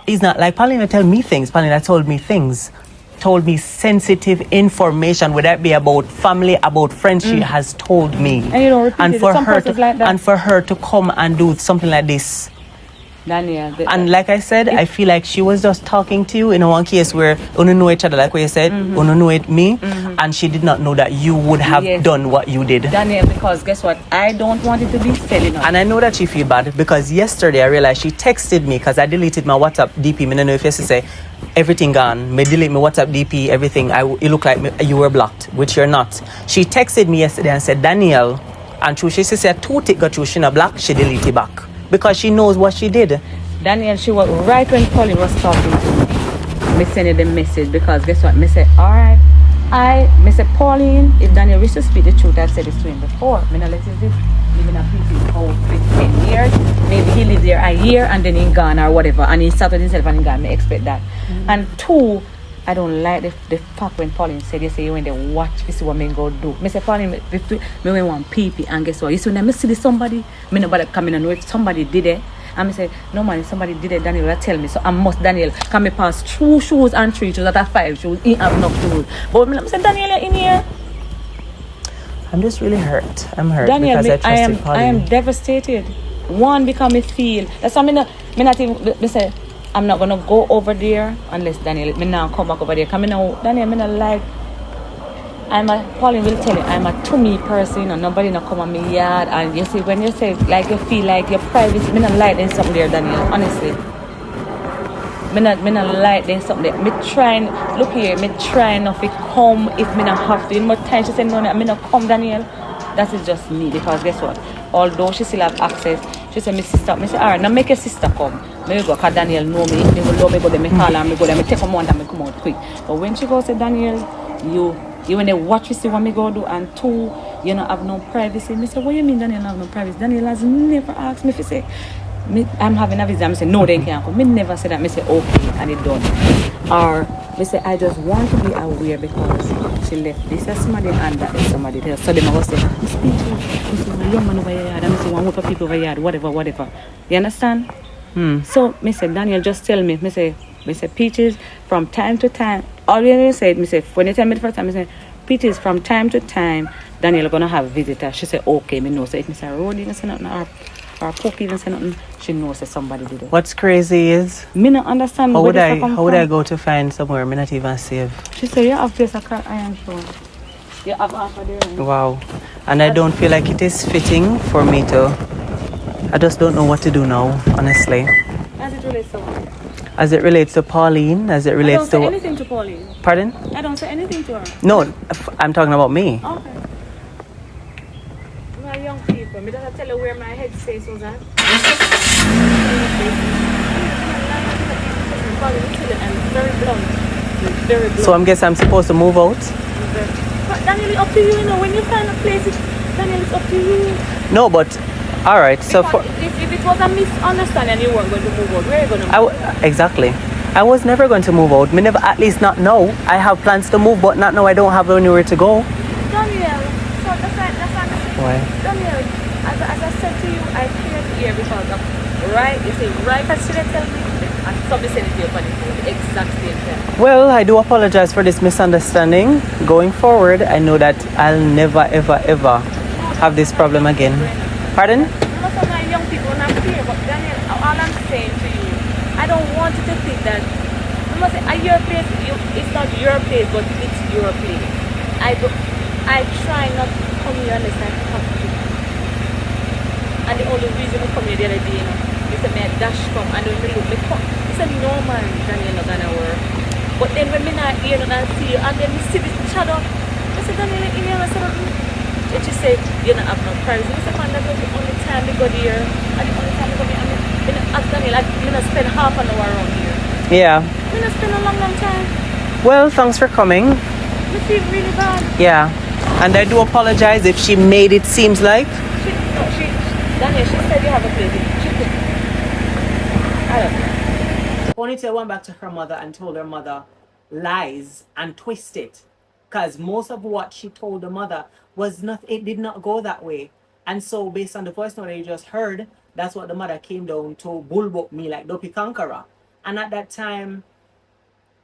it's not like Paulina tell me things. Paulina told me things. Told me sensitive information, whether it be about family, about friends, she has told me. And you don't repeat it. Some persons like that. And for her to come and do something like this. Daniel. And like I said, I feel like she was just talking to you in one case where you know each other, like what you said, you know it me, and she did not know that you would have done what you did. Daniel, because guess what? I don't want it to be selling up. And I know that she feel bad because yesterday I realized she texted me because I deleted my WhatsApp DP. I don't know if you say everything gone. Me delete my WhatsApp DP, everything. It looked like you were blocked, which you're not. She texted me yesterday and said, Daniel, and she said, two tick got you, she not black, she deleted back. Because she knows what she did. Daniel, she was right when Pauline was talking to me. Me sending the message because guess what? Me say, alright. Me say, Pauline, if Daniel wishes to speak the truth, I've said this to him before. Me not let him live in a people's house for 10 years. Maybe he lived there a year and then he gone or whatever. And he started himself and he gone. Me expect that. And two, I don't like the fact when Pauline said, you say, when they watch, you see what me go do. Me say, Pauline, me want pee and guess what? You see, when I see somebody, me nobody come in and know if somebody did it. And me say, no man, if somebody did it, Daniel will tell me. So I must, Daniel, can me pass 2 shoes and 3 shoes that are 5 shoes. He have enough shoes. But me say, Daniel, you're in here. I'm just really hurt. I'm hurt Daniel, because I trusted Pauline. I am devastated. One, because me feel. That's why me not even, me say, I'm not gonna go over there unless Daniel me now come back over there. Cause me now Daniel me not like Pauline will tell you I'm a to me person and nobody not come on me yard. And you see when you say like you feel like your privacy, me not like there's something there, Daniel, honestly. Me not like there's something there. Me trying look here, me trying not to come if me not have to. In more time she said no, me not come, Daniel. That is just me because guess what? Although she still have access, she said, my sister, me say, alright, now make your sister come. Me go, cause Daniel know me, me will love me, go there, me call her, me go there, me take a month and me come out quick. But when she goes, say, Daniel, you when they watch, you see what me go do, and two, you don't have no privacy. Me say, what you mean Daniel have no privacy? Daniel has never asked me if he say, I'm having a visit, I say, no, they can't come. Me never say that, me say, okay, and it done. Or, me say, I just want to be aware because she left this as somebody and that is somebody else. So they must say, I'm speaking. Me say, my young man over here, and me say, one more people over here, whatever. You understand? So, me say, Daniel, just tell me. Me say, Peaches, from time to time, all you said, me say, when you tell me the first time, me say, Peaches, from time to time, Daniel gonna have visitors. She say, okay, me know. So if me say, Rodi even say nothing, or Poke even say nothing, she knows that somebody did it. What's crazy is, me not understand how would I go to find somewhere me not even safe? She say, you have place a car, I am sure. You have half of there. Wow. And I don't feel like it is fitting for me to, I just don't know what to do now, honestly. As it relates to what? As it relates to Pauline, as it relates to... I don't say anything to Pauline. Pardon? I don't say anything to her. No, I'm talking about me. Okay. My young people, me just tell you where my headspace was at. Very blunt. Very blunt. So I'm guessing I'm supposed to move out? But Daniel, it's up to you, when you find a place, Daniel, it's up to you. No, but all right. So for if it was a misunderstanding, you weren't going to move out. Where are you going to move? Exactly. I was never going to move out. Me never, at least not now. I have plans to move, but not now. I don't have anywhere to go. Daniel, so that's what I'm saying. Why? Daniel, as I said to you, I cleared the air because of right. You say right, as should I tell me? And somebody said it to you on the phone, the exact same thing. Well, I do apologize for this misunderstanding. Going forward, I know that I'll never, ever, ever have this problem again. Pardon? Most of my young people are not clear, but Daniel, all I'm saying to you, I don't want you to think that I must say, at your place, it's not your place, but it's your place. I try not to come here unless I have to. And the only reason I come here the other day, is that my dash come and when me look, it's a no man, Daniel, not gonna work. But then when me not here and I see you, and then me see the shadow, I said, Daniel, in here, I said, and she said, you don't have no privacy. I said, man, that's the only time we go there. And the only time we go there, and Daniel, you know, spend half an hour around here. Yeah. You know, spend a long, long time. Well, thanks for coming. You feel really bad. Yeah. And I do apologize if she made it seems like. Daniel, she said you have a place. I don't know. Ponytail went back to her mother and told her mother lies and twist it. Because most of what she told the mother was not, it did not go that way. And so based on the voice note that you just heard, that's what the mother came down to bulbok me like Dopey Conqueror. And at that time,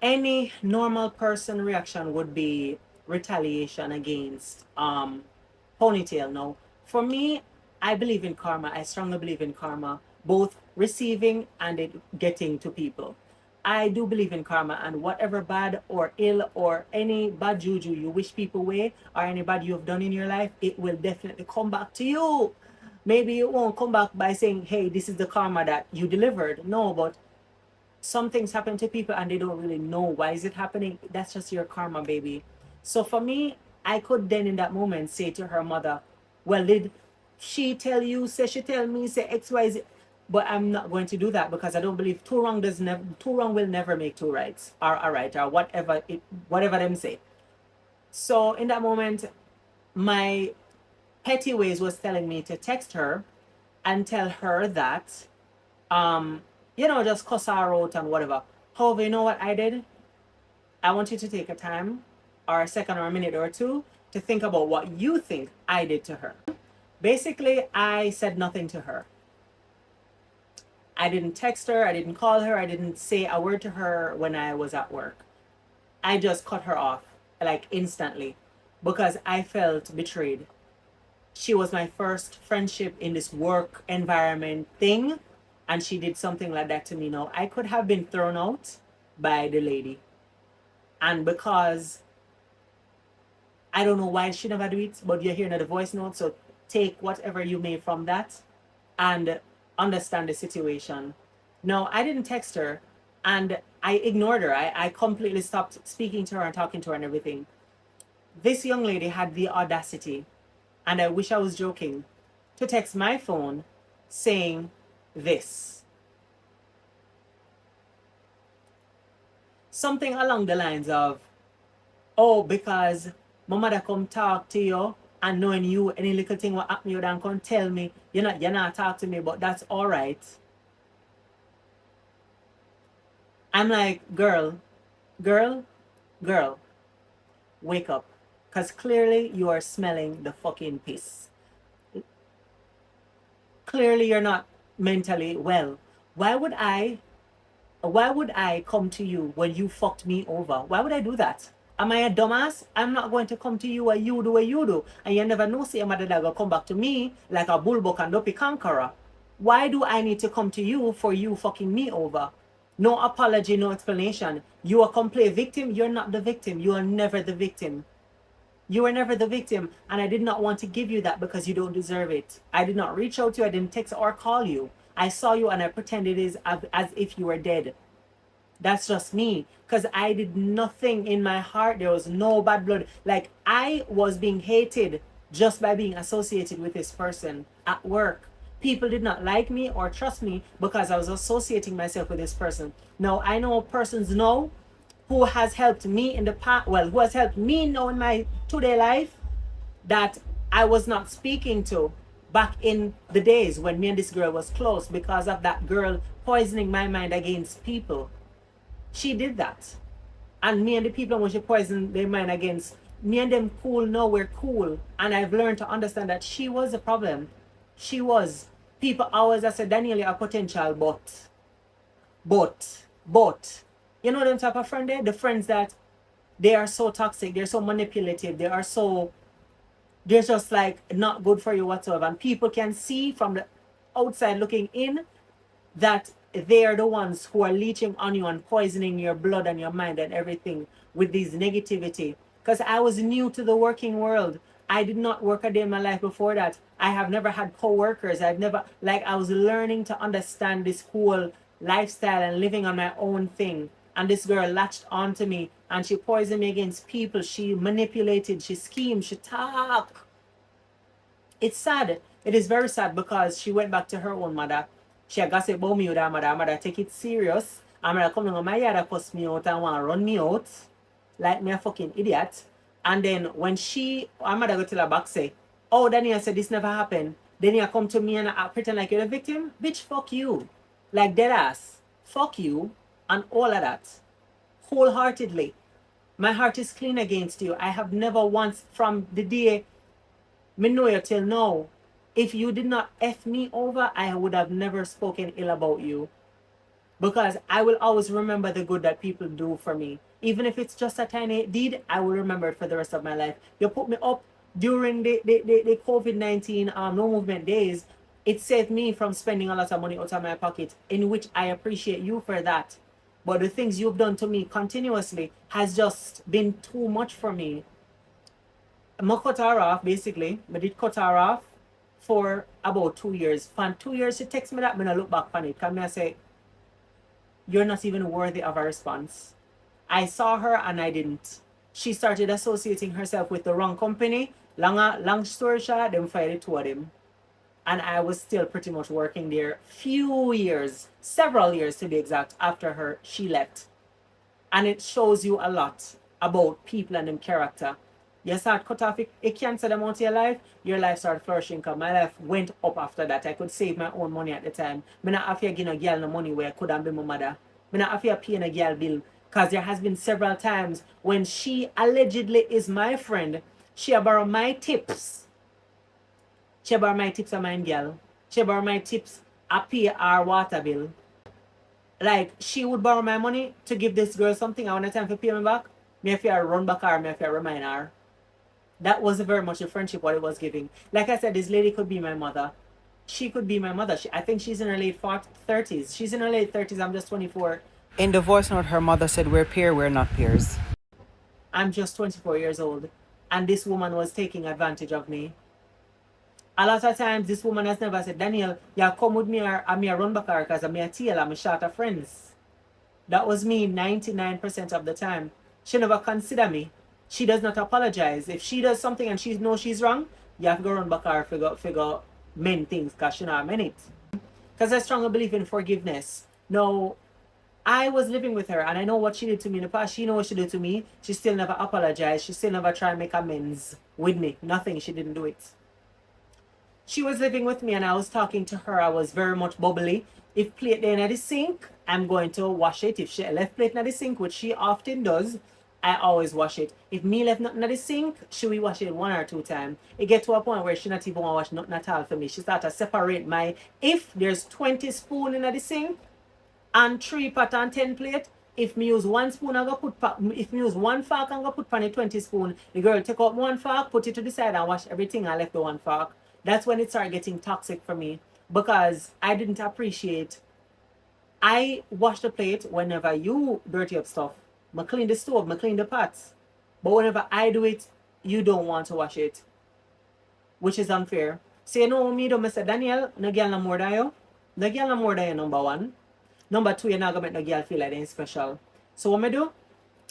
any normal person reaction would be retaliation against Ponytail. Now, for me, I believe in karma. I strongly believe in karma, both receiving and it getting to people. I do believe in karma, and whatever bad or ill or any bad juju you wish people way or any bad you have done in your life, it will definitely come back to you. Maybe it won't come back by saying, hey, this is the karma that you delivered. No, but some things happen to people and they don't really know why is it happening. That's just your karma, baby. So for me, I could then in that moment say to her mother, well, did she tell you, say she tell me, say XYZ? But I'm not going to do that because I don't believe two wrong will never make two rights or a right or whatever them say. So in that moment, my petty ways was telling me to text her and tell her that just cuss her out and whatever. However, you know what I did? I want you to take a time or a second or a minute or two to think about what you think I did to her. Basically, I said nothing to her. I didn't text her, I didn't call her, I didn't say a word to her when I was at work. I just cut her off, like instantly, because I felt betrayed. She was my first friendship in this work environment thing, and she did something like that to me. Now, I could have been thrown out by the lady. And because I don't know why she never do it, but you're hearing the voice note, so take whatever you may from that and understand the situation. No, I didn't text her and I ignored her. I completely stopped speaking to her and talking to her and everything. This young lady had the audacity, and I wish I was joking, to text my phone saying this. Something along the lines of, oh, because my mother come talk to you and knowing you, any little thing what happen, you don't come tell me, you're not talk to me, but that's all right. I'm like, girl, wake up. Because clearly you are smelling the fucking piss. Clearly you're not mentally well. Why would I come to you when you fucked me over? Why would I do that? Am I a dumbass? I'm not going to come to you and you do what you do. And you never know, say, your mother will come back to me like a bullbuck and dopey conqueror. Why do I need to come to you for you fucking me over? No apology, no explanation. You are complete victim. You're not the victim. You are never the victim. You were never the victim, and I did not want to give you that because you don't deserve it. I did not reach out to you. I didn't text or call you. I saw you and I pretended it is as if you were dead. That's just me, because I did nothing in my heart. There was no bad blood. Like, I was being hated just by being associated with this person at work. People did not like me or trust me because I was associating myself with this person. Now, I know persons know who has helped me in the past, well, who has helped me know in my today life that I was not speaking to back in the days when me and this girl was close because of that girl poisoning my mind against people. She did that. And me and the people when she poisoned their mind against me and them cool now, we're cool. And I've learned to understand that she was a problem. She was. People always say, Daniel, you have potential, but. You know them type of friend there? The friends that they are so toxic, they're so manipulative, they're just like not good for you whatsoever. And people can see from the outside looking in that they are the ones who are leeching on you and poisoning your blood and your mind and everything with these negativity. Because I was new to the working world. I did not work a day in my life before that. I have never had co-workers. I was learning to understand this whole lifestyle and living on my own thing. And this girl latched onto me and she poisoned me against people. She manipulated, she schemed, she talked. It's sad. It is very sad because she went back to her own mother. She had gossip about me with her mother. Her mother take it serious. Her mother come on my yard and cuss me out and want to run me out. Like me a fucking idiot. And then when her mother go tell her back say, oh, Daniel said this never happened. Then you come to me and I pretend like you're the victim. Bitch, fuck you. Like dead ass. Fuck you. And all of that. Wholeheartedly. My heart is clean against you. I have never once from the day me know you till now. If you did not F me over, I would have never spoken ill about you. Because I will always remember the good that people do for me. Even if it's just a tiny deed, I will remember it for the rest of my life. You put me up during the COVID-19 no movement days. It saved me from spending a lot of money out of my pocket, in which I appreciate you for that. But the things you've done to me continuously has just been too much for me. I cut her off, basically. I did cut her off for about 2 years. For 2 years, she texts me that, I look back on it. Because I say, you're not even worthy of a response. I saw her and I didn't. She started associating herself with the wrong company. Long story short, them fired the two of them. And I was still pretty much working there several years to be exact, after she left. And it shows you a lot about people and them character. You start cut off a cancer them out of your life started flourishing because my life went up after that. I could save my own money at the time. I not have to give a girl no money where I could have been my mother. I not have to pay a girl bill. Because there has been several times when she allegedly is my friend, she borrow my tips. She borrow my tips of mine girl. She borrow my tips I pay our water bill. Like, she would borrow my money to give this girl something. I want time to pay me back. Me if I run back her, me if I remind her. That was very much a friendship what it was giving. Like I said, this lady could be my mother. She could be my mother. I think she's in her late 30s. She's in her late 30s. I'm just 24. In the voice note, her mother said, we're not peers. I'm just 24 years old. And this woman was taking advantage of me. A lot of times, this woman has never said, Daniel, you come with me or me a run back her because I'm a tail, I'm a short of friends. That was me 99% of the time. She never consider me. She does not apologize. If she does something and she knows she's wrong, you have to go run back her figure many things because she not many it. Because I strongly believe in forgiveness. No, I was living with her and I know what she did to me in the past. She knows what she did to me. She still never apologized. She still never tried to make amends with me. Nothing. She didn't do it. She was living with me and I was talking to her. I was very much bubbly. If plate there in the sink, I'm going to wash it. If she left plate in the sink, which she often does, I always wash it. If me left nothing in the sink, she will wash it 1 or 2 times. It get to a point where she not even want to wash nothing at all for me. She start to separate if there's 20 spoon in the sink and 3 pot and 10 plate, if me use 1 spoon, if me use 1 fork and go put on the 20 spoon, the girl take out 1 fork, put it to the side and wash everything and left the 1 fork. That's when it started getting toxic for me because I didn't appreciate. I wash the plate whenever you dirty up stuff. I clean the stove, I clean the pots. But whenever I do it, you don't want to wash it. Which is unfair. So you know me, Mr. Daniel, no girl no more than you. No girl no more than you, number 1. Number 2, you're not going to make no girl feel like they're special. So what I do?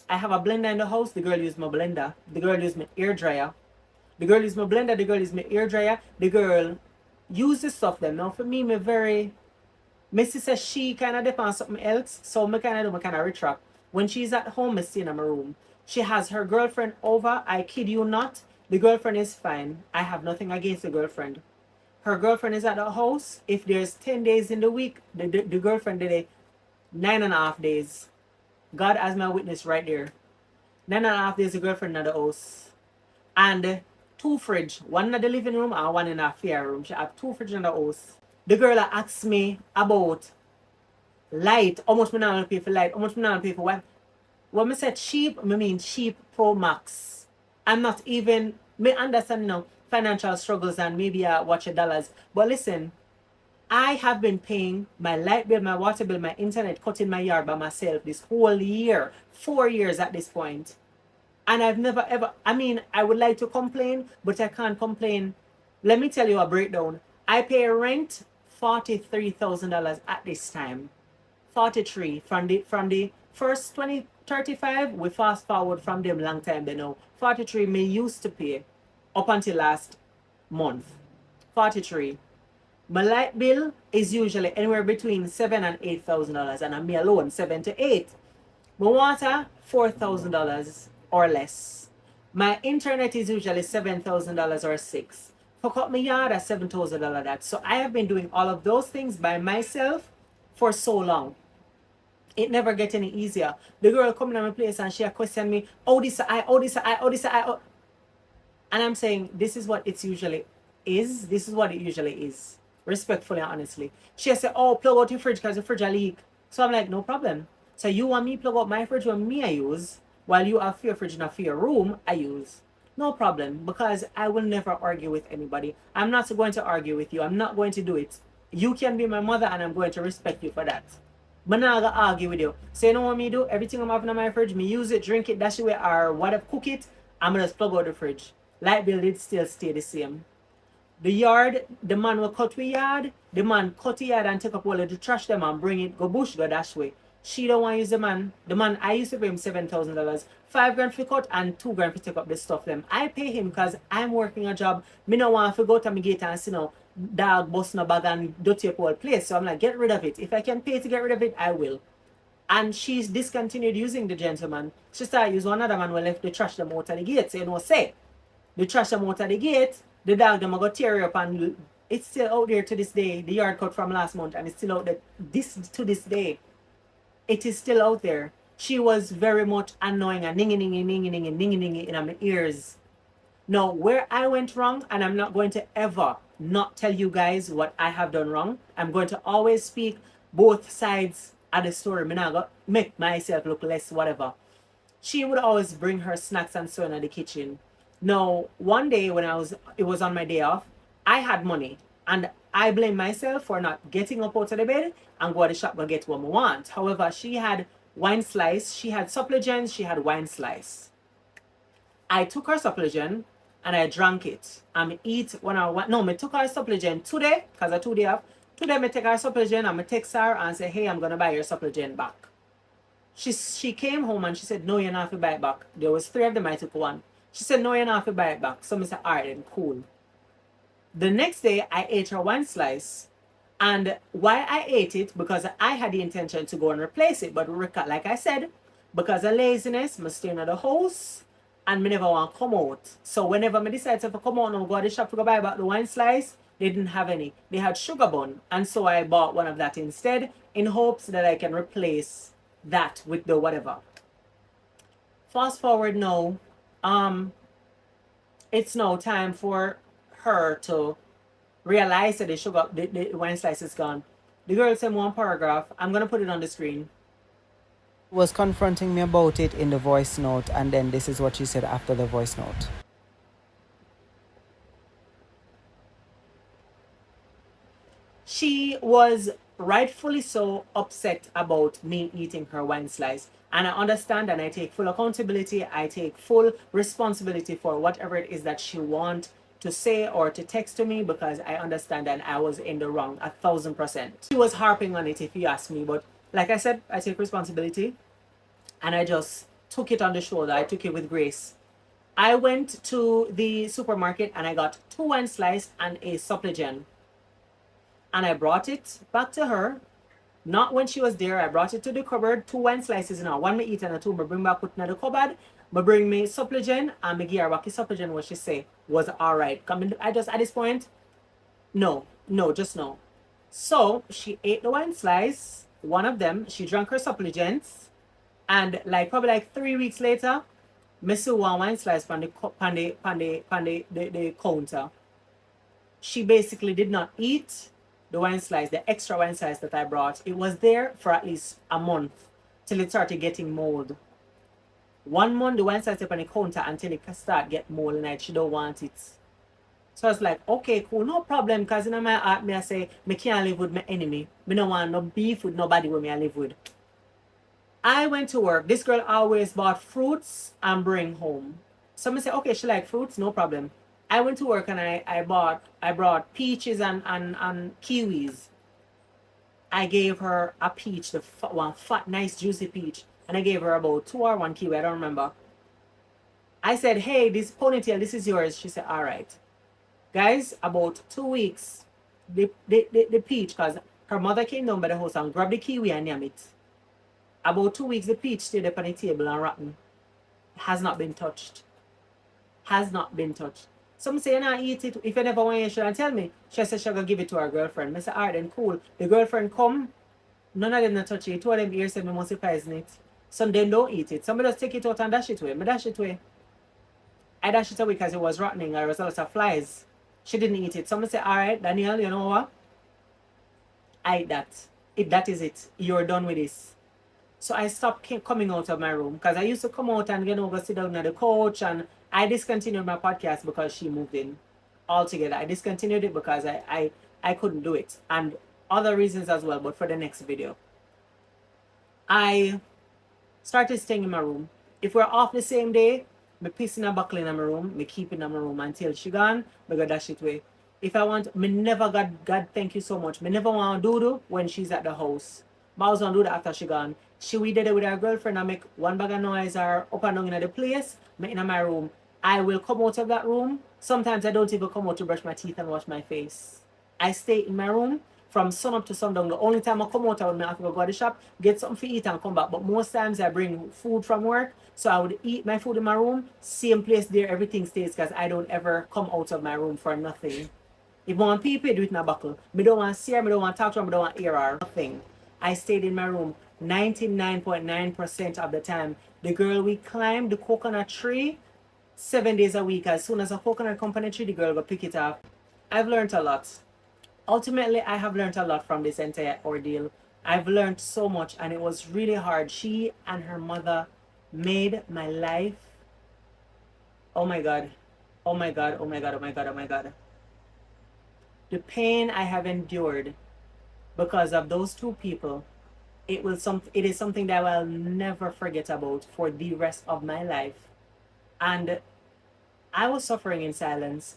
I have a blender in the house. The girl use my blender. The girl use my air dryer. The girl use my blender. The girl use my air dryer. The girl use the stuff them. Now for me, my sister, she kind of depends on something else, so I kind of retract. When she's at home, I stay in my room. She has her girlfriend over. I kid you not. The girlfriend is fine. I have nothing against the girlfriend. Her girlfriend is at the house. If there's 10 days in the week, the girlfriend did it 9.5 days. God as my witness right there. 9.5 days the girlfriend at the house. And two fridge. One in the living room and one in the fair room. She have two fridge in the house. The girl asked me about light. How much me not pay for light? How much me not pay for what? When I said cheap, I mean cheap Pro Max. I'm not even, me understand, financial struggles and maybe I watch your dollars. But listen, I have been paying my light bill, my water bill, my internet cut in my yard by myself this whole year. 4 years at this point. And I've never ever, I would like to complain, but I can't complain. Let me tell you a breakdown. I pay rent $43,000 at this time. 43 from the first 2035. We fast forward from them long time they know. 43 me used to pay up until last month. 43. My light bill is usually anywhere between $7,000 and $8,000, and I'm me alone 7 to 8. My water $4,000 or less. My internet is usually $7,000 or $6,000. For cut my yard at $7,000 that. So I have been doing all of those things by myself for so long. It never get any easier. The girl coming to my place and she question me, oh this I, oh this I, oh this I, oh. And I'm saying this is what it usually is. This is what it usually is. Respectfully and honestly. She said, oh, plug out your fridge because the fridge a leak. So I'm like, no problem. So you want me plug out my fridge when me I use, while you have your fridge in a your room I use. No problem, because I will never argue with anybody. I'm not going to argue with you. I'm not going to do it. You can be my mother and I'm going to respect you for that. But now I'm going to argue with you. So you know what me do? Everything I'm having in my fridge, me use it, drink it, dash it away, or whatever, cook it, I'm going to plug out the fridge. Light bill did still stay the same. The yard, the man will cut the yard. The man cut the yard and take up all of the trash them and bring it, go bush, go dash way. She don't want to use the man. The man, I used to pay him $7,000. $5,000 for cut and $2,000 for take up the stuff them. I pay him because I'm working a job. Me no want to go to my gate and see no dog busting a bag and dirty up whole place. So I'm like, get rid of it. If I can pay to get rid of it, I will. And she's discontinued using the gentleman. She started using another man who left the trash them out of the gate. So you know, say, the trash them out of the gate, the dog them go tear up and it's still out there to this day. The yard cut from last month and it's still out there to this day. It is still out there. She was very much annoying and ningy in my ears. Now, where I went wrong, and I'm not going to ever not tell you guys what I have done wrong. I'm going to always speak both sides of the story. I'm not going to make myself look less whatever. She would always bring her snacks and so on in the kitchen. Now, one day when it was on my day off, I had money. And I blame myself for not getting up out of the bed and go to the shop and get what I want. However, she had wine slice, she had supplements, she had wine slice. I took her supplement and I drank it. I eat when I want. No, I took her supplement today, because I 2 days off. Today I take her supplement and I text her and say, hey, I'm gonna buy your supplement back. She came home and she said, no, you're not to buy it back. There was 3 of them, I took one. She said, no, you're not to buy it back. So I said, alright then, cool. The next day, I ate her one slice. And why I ate it, because I had the intention to go and replace it. But like I said, because of laziness, I stay in the house and I never want to come out. So whenever I decide to come out and go to the shop to go buy back the wine slice, they didn't have any. They had sugar bun. And so I bought one of that instead in hopes that I can replace that with the whatever. Fast forward now, it's now time for her to realize that the wine slice is gone. The girl said one paragraph. I'm gonna put it on the screen. Was confronting me about it in the voice note, and then this is what she said after the voice note. She was rightfully so upset about me eating her wine slice. And I understand and I take full accountability. I take full responsibility for whatever it is that she wants to say or to text to me, because I understand and I was in the wrong 1,000%. She was harping on it, if you ask me, but like I said, I take responsibility and I just took it on the shoulder. I took it with grace. I went to the supermarket and I got 2 wine slice and a supplement. and I brought it back to her. Not when she was there. I brought it to the cupboard. 2 wine slices now. One me eat and 2 me bring back put in the cupboard. Me bring me supplement and me give her back the supplement what she say was alright. I just at this point, no, just no. So she ate the wine slice, one of them, she drank her supplements, and like probably like 3 weeks later, me see one wine slice on the counter. She basically did not eat the wine slice, the extra wine slice that I brought. It was there for at least a month till it started getting mold. 1 month the wine slice up on the counter until it start get mold and she don't want it. So I was like, okay, cool, no problem. Because in my heart, me I say, me can't live with my enemy. Me don't want no beef with nobody where me I live with. I went to work. This girl always bought fruits and bring home. So me say, okay, she like fruits, no problem. I went to work and I brought peaches and kiwis. I gave her a peach, one fat, nice, juicy peach. And I gave her about 2 or 1 kiwi, I don't remember. I said, hey, this ponytail, this is yours. She said, all right. Guys, about 2 weeks, the peach, because her mother came down by the house and grabbed the kiwi and yam it. About 2 weeks, the peach stayed up on the table and rotten. Has not been touched. Has not been touched. Some say, nah, eat it. If you never want, you should tell me. She said she's going to give it to her girlfriend. I said, all right, then cool. The girlfriend come. None of them not touch it. 2 of them here said, me must poison it. Some them don't eat it. Somebody just take it out and dash it away. Me dash it away. I dashed it away because it was rotting. There was a lot of flies. She didn't eat it. Somebody said, all right, Danielle, you know what? I ate that. If that is it, you're done with this. So I stopped coming out of my room because I used to come out and go sit down on the couch, and I discontinued my podcast because she moved in altogether. I discontinued it because I couldn't do it, and other reasons as well, but for the next video. I started staying in my room. If we're off the same day, me pissing and buckling in my room, me keep it in my room until she gone, me go dash it away. If I want, me never God thank you so much. Me never want to do when she's at the house. But I was going to do that after she gone. She we did it with her girlfriend and make one bag of noise or up and down in the place, me in my room. I will come out of that room. Sometimes I don't even come out to brush my teeth and wash my face. I stay in my room from sun up to sundown. The only time I come out, I would have to go to the shop, get something to eat and come back. But most times I bring food from work. So I would eat my food in my room. Same place there, everything stays because I don't ever come out of my room for nothing. If I want people, do it in a buckle. Me don't want to see her, me don't want to talk to her, me don't want to hear her. Nothing. I stayed in my room 99.9% of the time. The girl, we climbed the coconut tree 7 days a week. As soon as a coconut company tree, the girl will pick it up. I've learned a lot. Ultimately, I have learned a lot from this entire ordeal. I've learned so much and it was really hard. She and her mother made my life, oh my God, oh my God, oh my God, oh my God, oh my God. The pain I have endured because of those 2 people, it is something that I will never forget about for the rest of my life. And I was suffering in silence.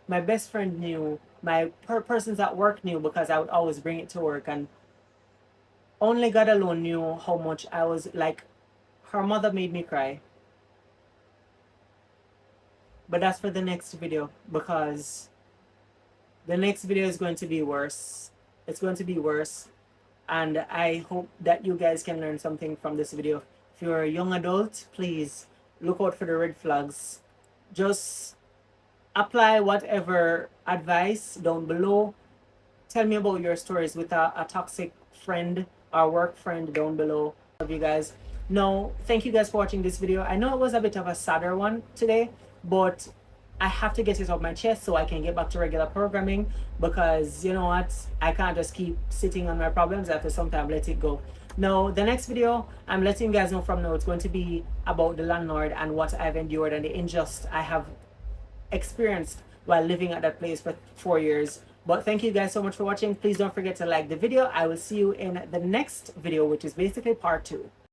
My best friend knew, my persons at work knew because I would always bring it to work, and only God alone knew how much I was like, her mother made me cry. But that's for the next video because the next video is going to be worse. It's going to be worse. And I hope that you guys can learn something from this video. If you're a young adult, please look out for the red flags. Just apply whatever advice down below. Tell me about your stories with a toxic friend or work friend down below. Love you guys. Now, thank you guys for watching this video. I know it was a bit of a sadder one today, but I have to get it off my chest so I can get back to regular programming, because you know what, I can't just keep sitting on my problems. I have to sometimes let it go. Now, the next video, I'm letting you guys know from now, it's going to be about the landlord and what I've endured and the injustice I have experienced while living at that place for 4 years. But thank you guys so much for watching. Please don't forget to like the video. I will see you in the next video, which is basically part 2.